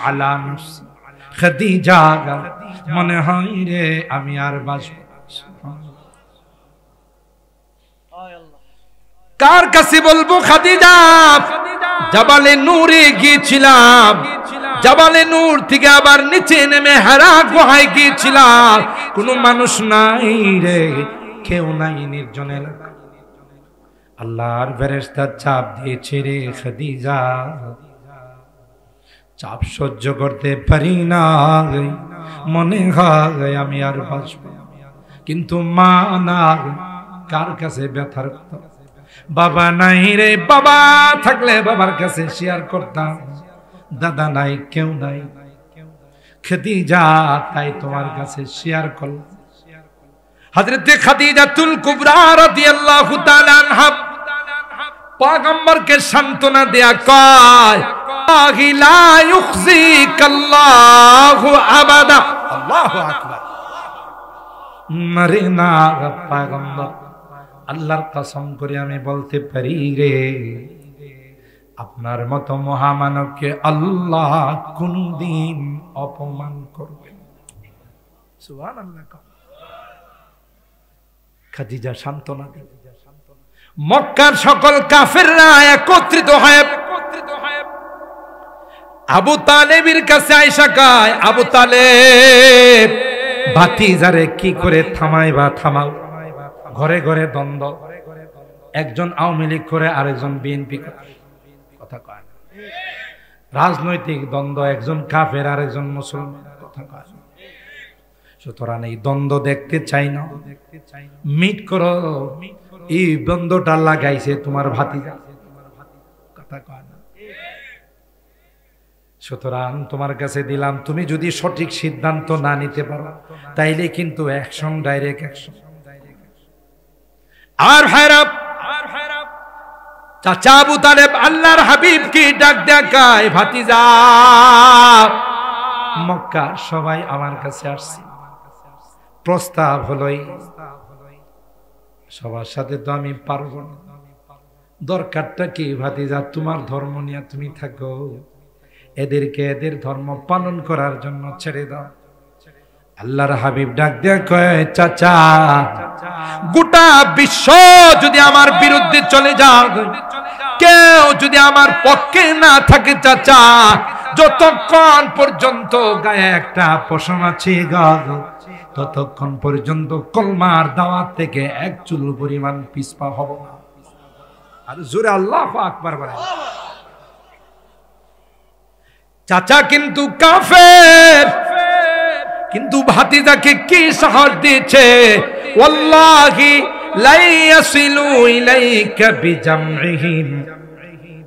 আলা নাফসি, খাদিজা মনে হয় রে আমি আর বাঁচব। কার কাছে বলবো? খাদিজা, জাবালে নূরে গিয়েছিলাম, জাবালে নূর থেকে আবার নিচে নেমে হেরা গুহায় গিয়েছিলাম, কোনো মানুষ নাই রে, কেউ নাই, নির্জন এলাকা। আল্লাহর ফেরেশতা চাপ দিয়েছে রে খাদিজা, চাপ সহ্য করতে পারি না, মনে হয় আমি আর বাঁচব। কিন্তু মা না, কার কাছে ব্যথার কথা? বাবা নাই রে, বাবা থাকলে বাবার কাছে শেয়ার করতাম, দাদা নাই, কেউ নাই। খাদিজা, তাই তোমার কাছে শেয়ার করলাম। হযরতে খাদিজাতুল কুবরা রাদিয়াল্লাহু তাআলা আনহা পয়গম্বরকে সান্ত্বনা দেয়া কয়, লা ইউখজিকাল্লাহু আবাদা। আল্লাহু আকবার। মারে না পয়গম্বর, আল্লাহর কসম করে আমি বলতে পারি রে, আপনার মতো মহামানবকে আল্লাহ কোনদিন অপমান করবেন। সুবহানাল্লাহ। খাদিজা সান্ত্বনা দিল। মক্কার সকল কাফেররা একত্রিত হয় আবু তালেবের কাছে আয়েশা কয়, আবু তালেব, ভাতিজারে কি করে থামাইবা থামাও। ঘরে ঘরে দ্বন্দ্ব, একজন আওয়ামী লীগ করে আরেকজন বিএনপি কথা কয় না। রাজনৈতিক দ্বন্দ্ব, একজন কাফের আরেকজন মুসলমান কথা কয় না। সুতরাং এই দ্বন্দ্ব দেখতে চাই না, মিট করো। এই দ্বন্দ্বটা লাগাইছে তোমার ভাতিজা, কথা কয় না। সুতরাং তোমার কাছে দিলাম, তুমি যদি সঠিক সিদ্ধান্ত না নিতে পারো তাইলে কিন্তু অ্যাকশন, ডাইরেক্ট অ্যাকশন। আর হায়রাব চাচা আবু তালেব আল্লাহর হাবিব কি ডাক দেখায়, ভাতিজা মক্কার সবাই আমার কাছে আসছে, প্রস্তাব হলোই সবার সাথে তো আমি পারবো না, দরকারটা কি ভাতিজা, তোমার ধর্ম নিয়ে তুমি থাকো, এদেরকে এদের ধর্ম পালন করার জন্য ছেড়ে দাও। আল্লাহর হাবিব ডাক দেয়া কয়, চাচা গোটা বিশ্ব যদি আমার বিরুদ্ধে চলে যাক, কেউ যদি আমার পক্ষে না থাকে চাচা, যতক্ষণ পর্যন্ত গায়ে একটা পশম আছে ততক্ষণ পর্যন্ত কলমার দাওয়াত থেকে এক চুল পরিমাণ পিছপা হব না। আর জোরে আল্লাহু আকবার বলে। চাচা কিন্তু কাফের, কিন্তু ভাতিজাকে কি সাহস দিয়েছে, ওয়াল্লাহি লা ইয়াসিলু ইলাইকা বিজামইহিম,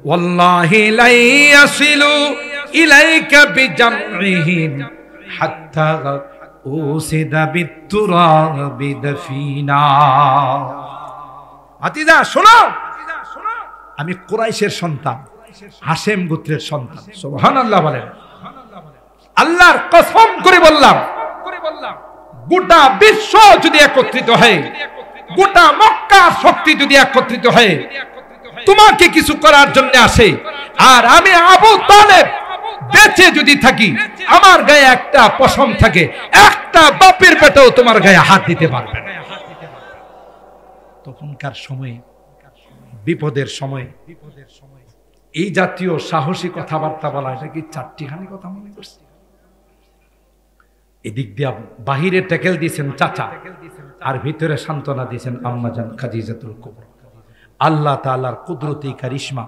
ওয়াল্লাহি লা ইয়াসিলু ইলাইকা বিজামইহিম হাত্তা উসিদা বিতুরাবি দাফিনা। ভাতিজা শোনো, আমি কুরাইশের সন্তান, হাশেম গোত্রের সন্তান। সুবহানাল্লাহ বলেন। আল্লাহর কসম করে বললাম, গোটা বিশ্ব যদি একত্রিত হয়, গোটা মক্কা শক্তি যদি একত্রিত হয় তোমাকে কিছু করার জন্য আসে, আর আমি আবু তালেব বেঁচে যদি থাকি, আমার গায়ে একটা পশম থাকে, একটা বাপের পেটেও তোমার গায়ে হাত দিতে পারবে না। তখনকার সময়ে, বিপদের সময় এই জাতীয় সাহসী কথাবার্তা বলা, এটা কি চারটিখানি কথা মনে করছি? এদিক দিয়ে বাহিরে ট্যাকেল দিয়েছেন চাচা, আর ভিতরে সান্ত্বনা দিয়েছেন আম্মাজান খাদিজাতুল কুবরা। আল্লাহ তাআলার কুদরতি কারিশমা,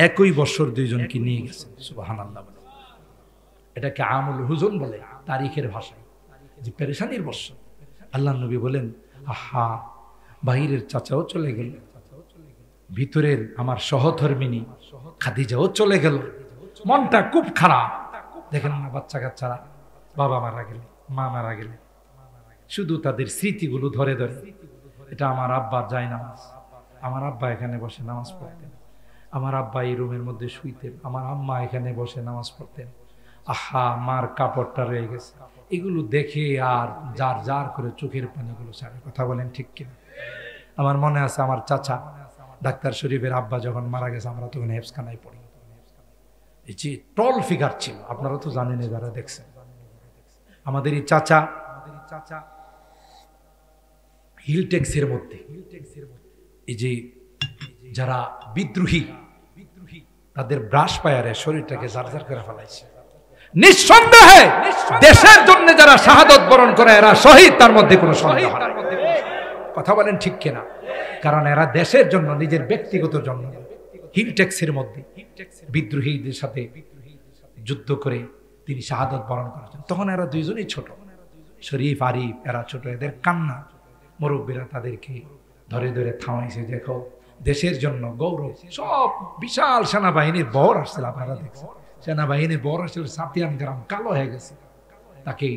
একই বছর দুইজনকে নিয়ে গেছেন। সুবহানাল্লাহ। এটাকে আমুল হুজুন বলে তারিখের ভাষায়, যে পেরেশানির বছর। আল্লাহ নবী বলেন, আহা, বাহিরের চাচাও চলে গেল, ভিতরের আমার সহধর্মিনী খাদিজাও চলে গেল, মনটা খুব খারাপ। দেখেন না, বাচ্চা কাচ্চারা বাবা মারা গেলে, মা মারা গেলে শুধু তাদের স্মৃতিগুলো ধরে ধরে, এটা আমার আব্বা যায় নামাজ, আমার আব্বা এখানে বসে নামাজ পড়তেন, আমার আব্বা এই রুমের মধ্যে শুইতেন, আমার আম্মা এখানে বসে নামাজ পড়তেন, আহা মার কাপড়টা রয়ে গেছে। এগুলো দেখে আর যার যার করে চোখের পানিগুলো ছাড়ে। কথা বলেন ঠিক কিনা? আমার মনে আছে, আমার চাচা ডাক্তার শরীফের আব্বা যখন মারা গেছে, আমরা তখন হেফসখানায় পড়ি। এই যে টল ফিগার ছিল, আপনারা তো জানেন, যারা দেখছেন। আমাদের এই চাচা হিলটেক্সের মধ্যে, এই যে যারা বিদ্রোহী তাদের ব্রাশ পায়ারে শরীরটাকে জারজার করে ফেলাইছে। নিঃসন্দেহে দেশের জন্য যারা শাহাদত বরণ করে এরা শহীদ, তার মধ্যে কোনো সন্দেহ নেই। কথা বলেন ঠিক কিনা? কারণ এরা দেশের জন্য, নিজের ব্যক্তিগত জন্য হিলটেক্সের মধ্যে বিদ্রোহীদের সাথে যুদ্ধ করে তিনি শাহাদত বরণ করেছেন। তখন এরা দুইজনই ছোট, শরীফ আরিফ এরা ছোট। এদের কান্না মুরব্বীরা তাদেরকে ধরে ধরে থামাইছে, দেখো দেশের জন্য গৌরব। সব বিশাল সেনাবাহিনীর বহর আসছিল, আপনারা দেখছেন সেনাবাহিনীর বহর আসছিল, সাতিয়ান গ্রাম কালো হয়ে গেছে। তাকে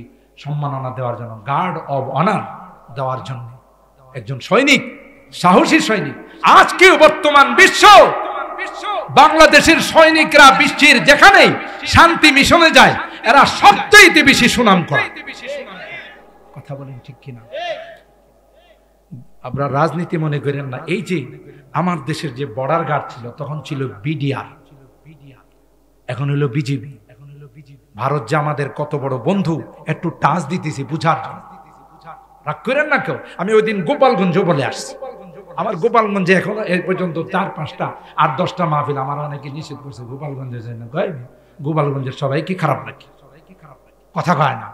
সম্মাননা দেওয়ার জন্য, গার্ড অব অনার দেওয়ার জন্য একজন সৈনিক, সাহসী সৈনিক। আজকেও বর্তমান বিশ্ব, বাংলাদেশের সৈনিকরা বিশ্বের যেখানে শান্তি মিশনে যায়, এরা সবচেয়ে বেশি সুনাম করে। কথা বলেন ঠিক কিনা? আপনারা রাজনীতি মনে করেন না। এই যে আমার দেশের যে বর্ডার গার্ড ছিল, তখন ছিল বিডিআর, এখন হলো বিজিবি। ভারত যে আমাদের কত বড় বন্ধু, একটু টাচ দিতেছি বুঝার জন্য। রাগ করেন না কেউ। আমি ওই দিন গোপালগঞ্জ বলে আসছি, আমার গোপালগঞ্জে এখনো এই পর্যন্ত 4-5টা 8-10টা মাহফিল আমার অনেকে নিষেধ করছে গোপালগঞ্জে যায় না। গোপালগঞ্জের সবাই কি খারাপ নাকি? কথা কয় না।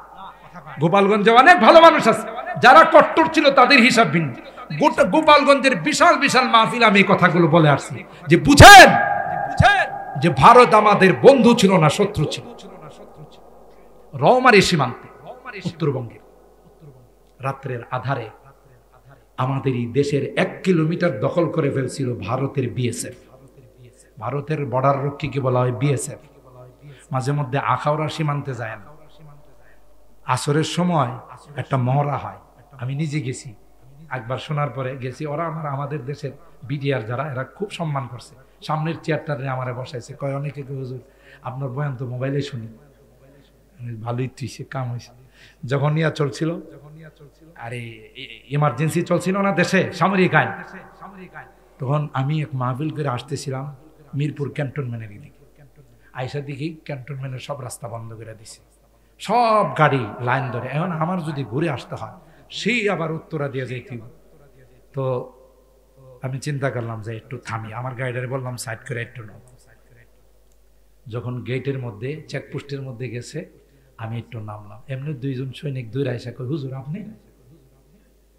গোপালগঞ্জে অনেক ভালো মানুষ আছে, যারা কট্টর ছিল তাদের হিসাব ভিন্ন। গোটা গোপালগঞ্জের বিশাল বিশাল মাহফিল আমি কথাগুলো বলে আসছি যে বুঝেন যে ভারত আমাদের বন্ধু ছিল না, শত্রু ছিল। রওমারি সীমান্তে উত্তরবঙ্গের রাত্রের আধারে আমাদের এই দেশের 1 কিলোমিটার দখল করে ফেলছিল ভারতের বিএসএফ। ভারতের বর্ডার রক্ষীকে বলা হয় বিএসএফ। মাঝে মধ্যে আখাউড়া সীমান্তে যায় না, আসরের সময় একটা মহড়া হয়, আমি নিজে গেছি একবার, শোনার পরে গেছি। ওরা আমাদের দেশের বিডিআর যারা, এরা খুব সম্মান করছে। সামনের চেয়ারটারে আমারে বসাইছে, কয় অনেকে হুজুর আপনার বয়ান তো মোবাইলে শুনি। ভালোই তুইছে, কাম হয়েছে। যখন ইয়া চলছিল, আরে ইমার্জেন্সি চলছিল না দেশে, সামরিক আইন, তখন আমি এক মাহফিল করে আসতেছিলাম মিরপুর ক্যান্টনমেন্টের দিকে। আইসা দেখি ক্যান্টনমেন্টের সব রাস্তা বন্ধ করে দিছে, সব গাড়ি লাইন ধরে। এখন আমার যদি ঘুরে আসতে হয়, সেই আবার উত্তরা দিয়ে যাইতে। তো আমি চিন্তা করলাম যে একটু থামি, আমার গাড়িটারে বললাম সাইড করে একটু নাও। যখন গেটের মধ্যে চেকপোস্টের মধ্যে গেছে, আমি একটু নামলাম। এমনি 2 জন সৈনিক দূরে আইসা কই হুজুর আপনি?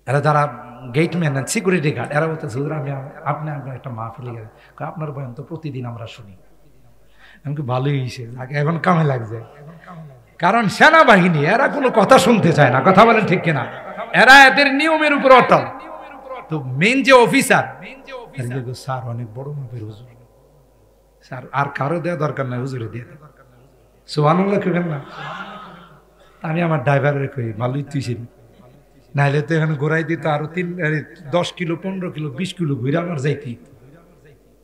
এরা যারা গেটম্যান সিকিউরিটি গার্ড, এরা বলতেছে হুজুর আমি আপনি একটা মাহফিলে গেছে, আপনার বয়ান তো প্রতিদিন আমরা শুনি। আমি ভালোই হয়েছে, এখন কামে লাগছে। কারণ সেনাবাহিনী এরা কোনো কথা শুনতে চায় না, কথা বলেন ঠিক কিনা? এরা এদের নিয়মের উপর অটল। তো মেন যে অফিসার, স্যার অনেক বড় মাপের হুজুর, স্যার আর কারো দেওয়া দরকার নাই, হুজুরে দিয়ে দেয়। সুবহানাল্লাহ কইবেন না? আমি আমার ড্রাইভারের কই ভালোই তুইছেন, নাহলে তো এখানে ঘোরাই দিত আরো 10 কিলো 15 কিলো 20 কিলো ঘুরে আমার যাইতে।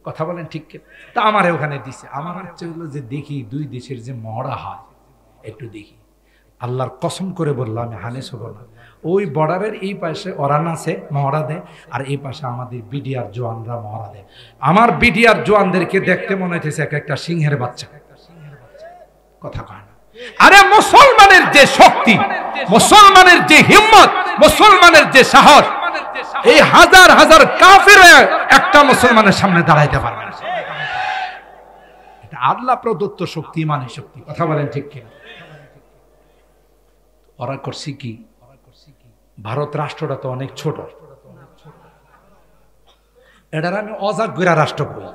কথা বলেন ঠিক কিনা? তা আমারে ওখানে দিছে। আমার হচ্ছে হলো যে দেখি 2 দেশের যে মহড়া হয়, একটু দেখি। আল্লাহর কসম করে বললাম, আমি হানিস হব না। ওই বর্ডারের এই পাশে ওরান আছে মহড়া দেয়, আর এই পাশে আমাদের বিডিআর জওয়ানরা মহড়া দেয়। আমার বিডিআর জওয়ানদেরকে দেখতে মনে হইতেছে এক একটা সিংহের বাচ্চা। কথা কয় না। আরে মুসলমানের যে শক্তি, মুসলমানের যে হিম্মত, মুসলমানের যে সাহস, এই হাজার হাজার কাফির একটা মুসলমানের সামনে দাঁড়াইতে পারবে না। এটা আল্লাহ প্রদত্ত শক্তি, ইমানের শক্তি। কথা বলেন ঠিক কিনা? ওরা করছি কি, ভারত রাষ্ট্রটা তো অনেক ছোট, এটার আমি অজাগ্রা রাষ্ট্র করি,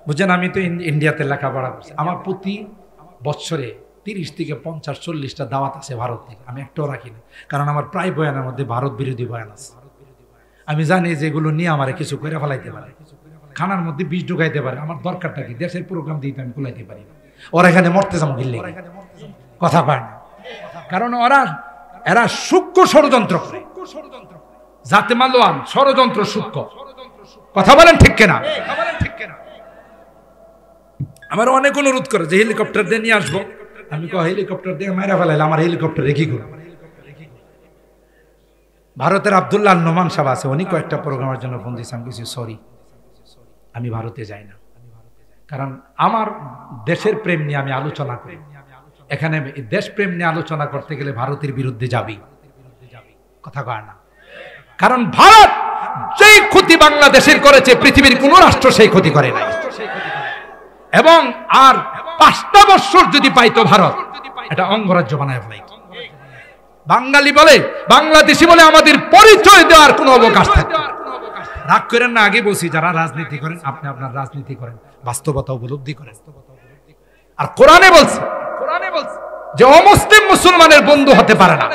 বুঝছেন? আমি তো ইন্ডিয়াতে লেখাপড়া করছি। আমার প্রতি বছরে 30 থেকে 50-40টা দাওয়াত আছে ভারত থেকে, আমি একটাও রাখি না। কারণ আমার প্রায় বয়ানের মধ্যে ভারত বিরোধী বয়ান আছে। আমি জানি যে এগুলো নিয়ে আমার কিছু করে ফেলাইতে পারে, খানার মধ্যে বিষ ঢুকাইতে পারে। আমার দরকারটা কি? দেশের প্রোগ্রাম দিতে আমি কুলাইতে পারি না। ওরা এখানে মরতে যাবো গিল্লে, কথা পায় না। কারণ এরা সূক্ষ্ম ষড়যন্ত্র করে, জাতে মালোয়ান ষড়যন্ত্র সূক্ষ্ম। কথা বলেন ঠিক কিনা? আমার অনেক অনুরোধ করে যে হেলিকপ্টার দিয়ে নিয়ে আসবো। আমি কই হেলিকপ্টার দিয়ে মাইরা ফেলাইলে আমার হেলিকপ্টার রেখি করবো। ভারতের আব্দুল্লাহ নোমান সাহেব আছে, উনি কয়েকটা প্রোগ্রামের জন্য ফোন দিয়েছে। আমি কিছু সরি, আমি ভারতে যাই না, কারণ আমার দেশের প্রেম নিয়ে আমি আলোচনা করি। এখানে দেশ প্রেম নিয়ে আলোচনা করতে গেলে ভারতের বিরুদ্ধে যাবি, কথা কয় না। কারণ ভারত যেই ক্ষতি বাংলাদেশের করেছে, পৃথিবীর কোন রাষ্ট্র সেই ক্ষতি করে নাই। এবং আর 5টা বছর যদি পাইতো ভারত, এটা অঙ্গরাজ্য বানায় ফেলাই। বাঙালি বলে, বাংলাদেশি বলে আমাদের পরিচয় দেওয়ার কোনো অবকাশ থাকে। রাগ করেন না, আগে বলছি যারা রাজনীতি করেন, আপনি আপনার রাজনীতি করেন, বাস্তবতা উপলব্ধি করেন। আর কোরআনে বলছে যে অমুসলিম মুসলমানের বন্ধু হতে পারে না।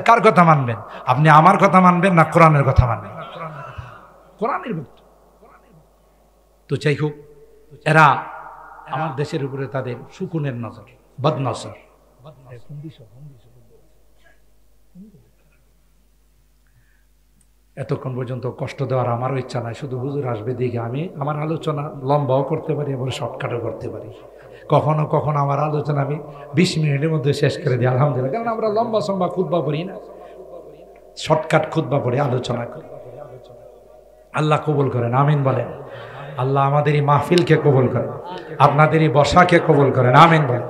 কার কথা মানবেন আপনি? আমার কথা মানবেন না কোরআনের কথা মানবেন? কোরআনের ভক্ত। তো যাই হোক, এরা আমার দেশের উপরে তাদের শকুনের নজর, বদনজর। এতক্ষণ পর্যন্ত কষ্ট দেওয়ার আমারও ইচ্ছা নাই। শুধু হুজুর আসবে দিকে আমি আমার আলোচনা লম্বাও করতে পারি, আবার শর্টকাটও করতে পারি। কখনো কখনো আমার আলোচনা আমি 20 মিনিটের মধ্যে শেষ করে দিই, আলহামদুলিল্লাহ। কারণ আমরা লম্বা সম্বা খুতবা পড়ি না, শর্টকাট খুতবা পড়ে আলোচনা করি। আল্লাহ কবুল করেন, আমিন বলেন। আল্লাহ আমাদের এই মাহফিলকে কবুল করেন, আপনাদের এই বসাকে কবুল করেন, আমিন বলেন।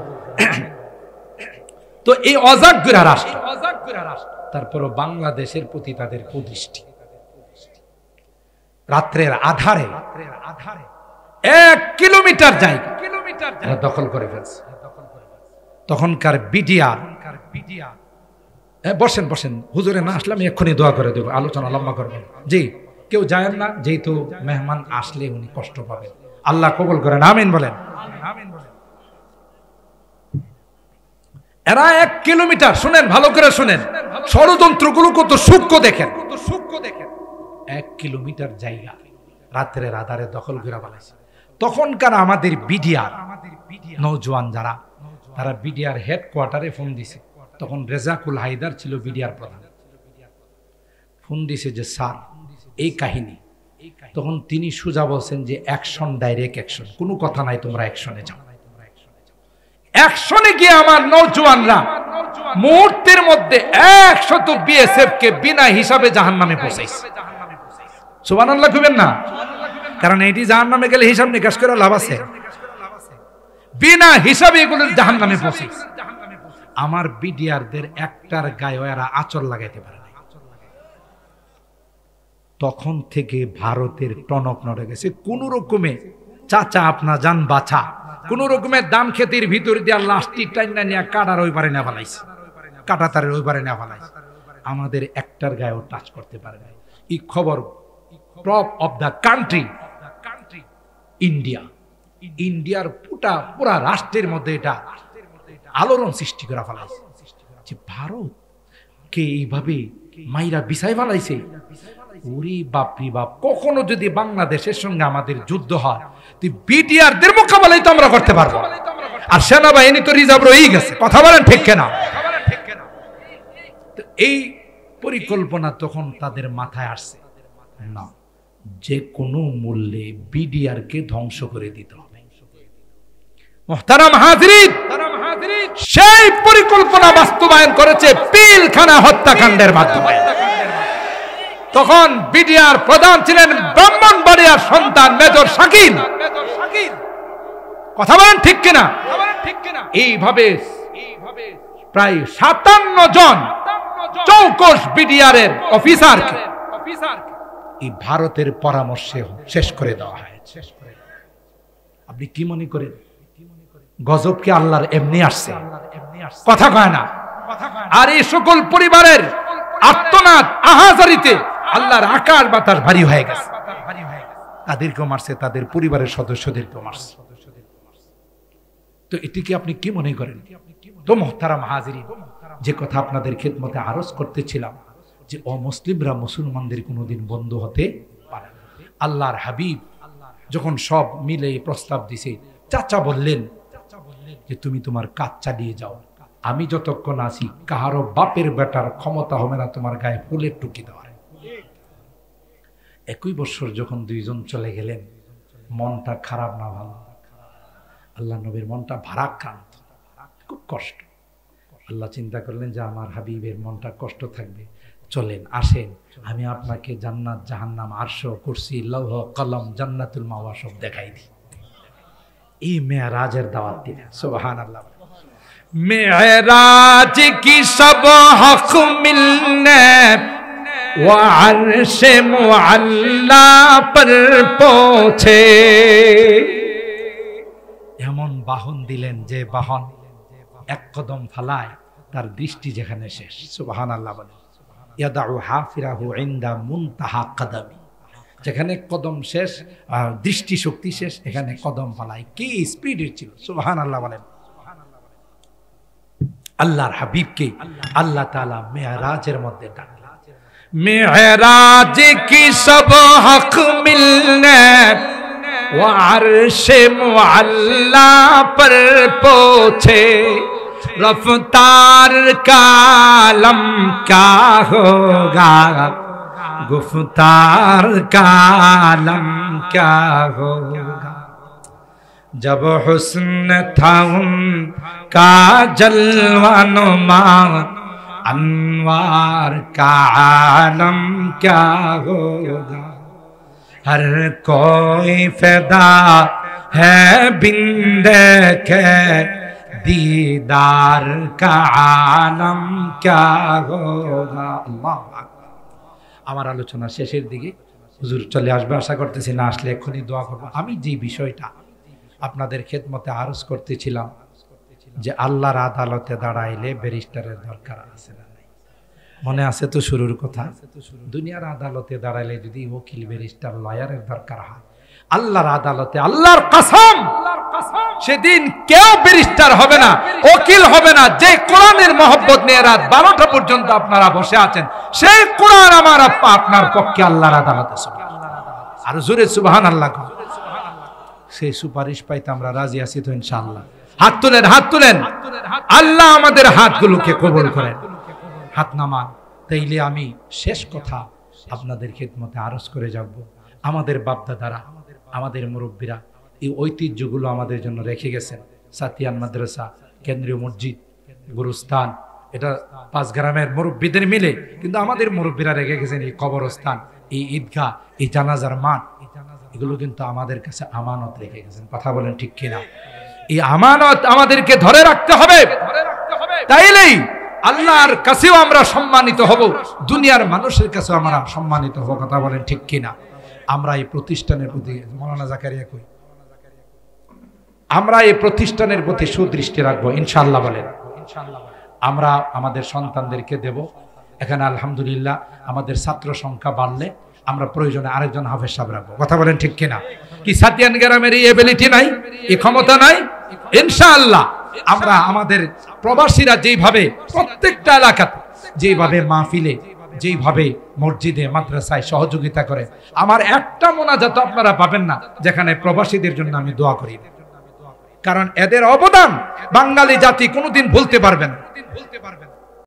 তো এই অজাগ্রা রাষ্ট্র, তারপরও বাংলাদেশের প্রতি তাদের কুদৃষ্টি। রাত্রের আধারে 1 কিলোমিটার জায়গা দখল করে ফেলছে। তখনকার বিডিআর, বসেন বসেন, হুজুরে না আসলে আমি এক্ষুনি দোয়া করে দেবো, আলোচনা লম্বা করবেন। জি, কেউ যায়েন না, যেহেতু মেহমান আসলে উনি কষ্ট পাবেন। আল্লাহ কবুল করেন, আমিন বলেন। এরা 1 কিলোমিটার, শুনেন ভালো করে শুনেন, ষড়যন্ত্রগুলো কত সূক্ষ্ম দেখেন। 1 কিলোমিটার জায়গা রাত্রের আধারে দখল করে ফেলেছে। তখনকার আমাদের বিডিআর নওজোয়ান যারা, তারা বিডিআর হেডকোয়ার্টারে ফোন দিছে। তখন রেজাকুল হায়দার ছিল বিডিআর প্রধান। ফোন দিছে যে স্যার এই কাহিনী। তখন তিনি সোজা বলছেন যে অ্যাকশন, ডাইরেক্ট অ্যাকশন, কোনো কথা নাই, তোমরা অ্যাকশনে যাও। অ্যাকশনে গিয়ে আমার নওজোয়ানরা মুহূর্তের মধ্যে 100 বিএসএফ কে বিনা হিসাবে জাহান্নামে পৌঁছাইছে। সুবহানাল্লাহ কইবেন না? কারণ এটি জাহান্নামে গেলে হিসাব নিকাশ করে লাভ আছে? বিনা হিসাবে এগুলো জাহান্নামে পৌঁছাইছে। আমার বিডিআরদের একটার গায়ে এরা আঁচল লাগাইতে পারে না। তখন থেকে ভারতের টনক নড়ে গেছে। কোন রকমে চাচা আপনা যান বাছা, কোন রকমে ধান খেতের ভিতর দিয়ে লাস্টি টাইনা নিয়ে কাটার ওই পারে না ফেলাইছে, কাটা তারের ওই পারে না ফেলাইছে। আমাদের একটার গায়েও টাচ করতে পারে না। এই খবর top of the country India, ইন্ডিয়ার পুরা রাষ্ট্রের মধ্যে এটা আলোড়ন সৃষ্টি করা ফেলাইছে যে ভারত কে এইভাবে মাইরা বিছাই ফেলাইছে। ওরে বাপরি বাপ, কখনো যদি বাংলাদেশের সঙ্গে আমাদের যুদ্ধ হয়, তুই বিডিআরদের মোকাবেলাই তো আমরা করতে পারবো। আর সেনাবাহিনী তো রিজার্ভ রয়েই গেছে, কথা বলেন ঠিক কিনা? এই পরিকল্পনা তখন তাদের মাথায় আসছে, না, যে কোনো মূল্যে বিডিআর কে ধ্বংস করে দিতে হবে। মুহতারাম হাজিরিন, সেই পরিকল্পনা বাস্তবায়ন করেছে পিলখানা হত্যাকাণ্ডের মাধ্যমে। তখন বিডিআর প্রধান ছিলেন ব্রাহ্মণবাড়িয়ার সন্তান মেজর শাকিল, কথা বলেন ঠিক কিনা? এইভাবে প্রায় 57 জন চৌকস বিডিআর এর অফিসারকে এই ভারতের পরামর্শে শেষ করে দেওয়া হয়। আপনি কি মনে করেন গজব কি আল্লাহর এমনি আসছে? কথা কয় না। আর এই সকল পরিবারের আর্তনাদ আহাজারিতে আল্লাহর আকাশ বাতাস ভারী হয়ে গেছে। তাদেরকেও মারছে, তাদের পরিবারের সদস্যদেরকেও মারছে। তো এটিকে আপনি কি মনে করেন? তো মুহতারাম হাজিরিন, যে কথা আপনাদের খেদমতে আরজ করতেছিলাম যে অমুসলিমরা মুসলমানদের কোনোদিন বন্ধু হতে পারে না। আল্লাহর হাবিব যখন সব মিলে প্রস্তাব দিছে, চাচা বললেন যে তুমি তোমার কাজ চালিয়ে যাও, আমি যতক্ষণ আছি কাহারো বাপের বেটার ক্ষমতা হবে না তোমার গায়ে ফুলের টুকি দেওয়ার। 21 বছর যখন দুইজন চলে গেলেন, মনটা খারাপ না ভালো? আল্লাহ নবীর মনটা ভারাক্রান্ত, খুব কষ্ট। আল্লাহ চিন্তা করলেন যে আমার হাবিবের মনটা কষ্ট থাকবে, চলেন আসেন, আমি আপনাকে জান্নাত জাহান্নাম আরশ কুরসি লৌহ কলম জান্নাতুল মাওয়া সব দেখাই দিই। এই মেরাজের দাওয়াত দিলেন। সুবহানাল্লাহ। मेराज की सब हक मिलने व अर्श मुअल्ला पर पहुंचे। এমন বাহন দিলেন যে বাহন এক কদম ফালায় তার দৃষ্টি যেখানে শেষ। সুবহানাল্লাহ বলেন। ইয়াদাউ হাফিরাহু ইনদা মুনতাহা কদমি, যেখানে কদম শেষ দৃষ্টি শক্তি শেষ, এখানে কদম ফালায়। কি স্পিডের ছিল! সুবহানাল্লাহ বলেন। আল্লাহর হাবিবকে আল্লাহ তাআলা মেরাজের মধ্যে ডাকলেন। মেরাজ কি সব হক মিলনে ও আরশে মুআল্লা পর পৌঁছে, রফতার का आलम क्या होगा, गुफ्तार का आलम क्या होगा, जब हुस्न था उनका जलवा नुमा, अनवार का आलम क्या होगा, हर कोई फिदा है बिन देखे दीदार का आलम क्या होगा। আল্লাহ আমার আলোচনা শেষের দিকে হুজুর চলে আসবে, আশা করতেছি না আসলে এক্ষুনি দোয়া করব। আমি যে বিষয়টা আপনাদের খেদমতে আরজ করতেছিলাম যে আল্লাহর আদালতে দাঁড়াইলে ব্যারিস্টারের দরকার আছে না নাই? মনে আছে তো শুরুর কথা? দুনিয়ার আদালতে দাঁড়াইলে যদি ওকিল ব্যারিস্টার লয়ারের দরকার হয়, আল্লাহর আদালতে আল্লাহর কসম সেদিন কেউ ব্যারিস্টার হবে না, ওকিল হবে না। যে কোরআনের মহব্বত নিয়ে রাত 12টা পর্যন্ত আপনারা বসে আছেন, সেই কোরআন আমার আপনার পক্ষে আল্লাহর আদালতে। আর জোরে সুবহানাল্লাহ। সেই সুপারিশ পাইতে আমরা রাজি আছি তো ইনশাআল্লাহ? হাত তুলেন, হাত তুলেন। আল্লাহ আমাদের হাতগুলোকে কবুল করেন। হাত নামান। তাইলে আমি শেষ কথা আপনাদের খেদমতে আরজ করে যাব। আমাদের বাপদাদারা, আমাদের মুরব্বীরা এই ঐতিহ্যগুলো আমাদের জন্য রেখে গেছেন। সাতিয়ান মাদ্রাসা, কেন্দ্রীয় মসজিদ, গুরুস্থান, এটা 5 গ্রামের মুরব্বীদের মিলে, কিন্তু আমাদের মুরব্বীরা রেখে গেছেন এই কবরস্থান, এই ঈদগাহ, এই জানাজার মাঠ, এগুলো কিন্তু আমাদের কাছে আমানত রেখে গেছেন। কথা বলেন ঠিক কিনা? এই আমানত আমাদেরকে ধরে রাখতে হবে, তাইলেই আল্লাহর কাছেও আমরা সম্মানিত হব, দুনিয়ার মানুষের কাছেও আমরা সম্মানিত হব। কথা বলেন ঠিক কিনা? আমরা এই প্রতিষ্ঠানের প্রতি, মৌলানা জাকারিয়া কই, আমরা এই প্রতিষ্ঠানের প্রতি সুদৃষ্টি রাখবো ইনশাআল্লাহ। বলেন আমরা আমাদের সন্তানদেরকে দেব। এখানে আলহামদুলিল্লাহ আমাদের ছাত্র সংখ্যা বাড়লে আমরা প্রয়োজনে আরেকজন হাফেজ সাহেব রাখবো। কথা বলেন ঠিক কিনা? কি সাতিয়ান গ্রামের এই এবিলিটি নাই, এই ক্ষমতা নাই? ইনশাআল্লাহ আমরা আমাদের প্রবাসীরা যেইভাবে প্রত্যেকটা এলাকাতে, যেইভাবে মাহফিলে, যেইভাবে মসজিদে, মাদ্রাসায় সহযোগিতা করে, আমার একটা মোনাজাত আপনারা পাবেন না যেখানে প্রবাসীদের জন্য আমি দোয়া করি। কারণ এদের অবদান বাঙালি জাতি কোনোদিন ভুলতে পারবে না।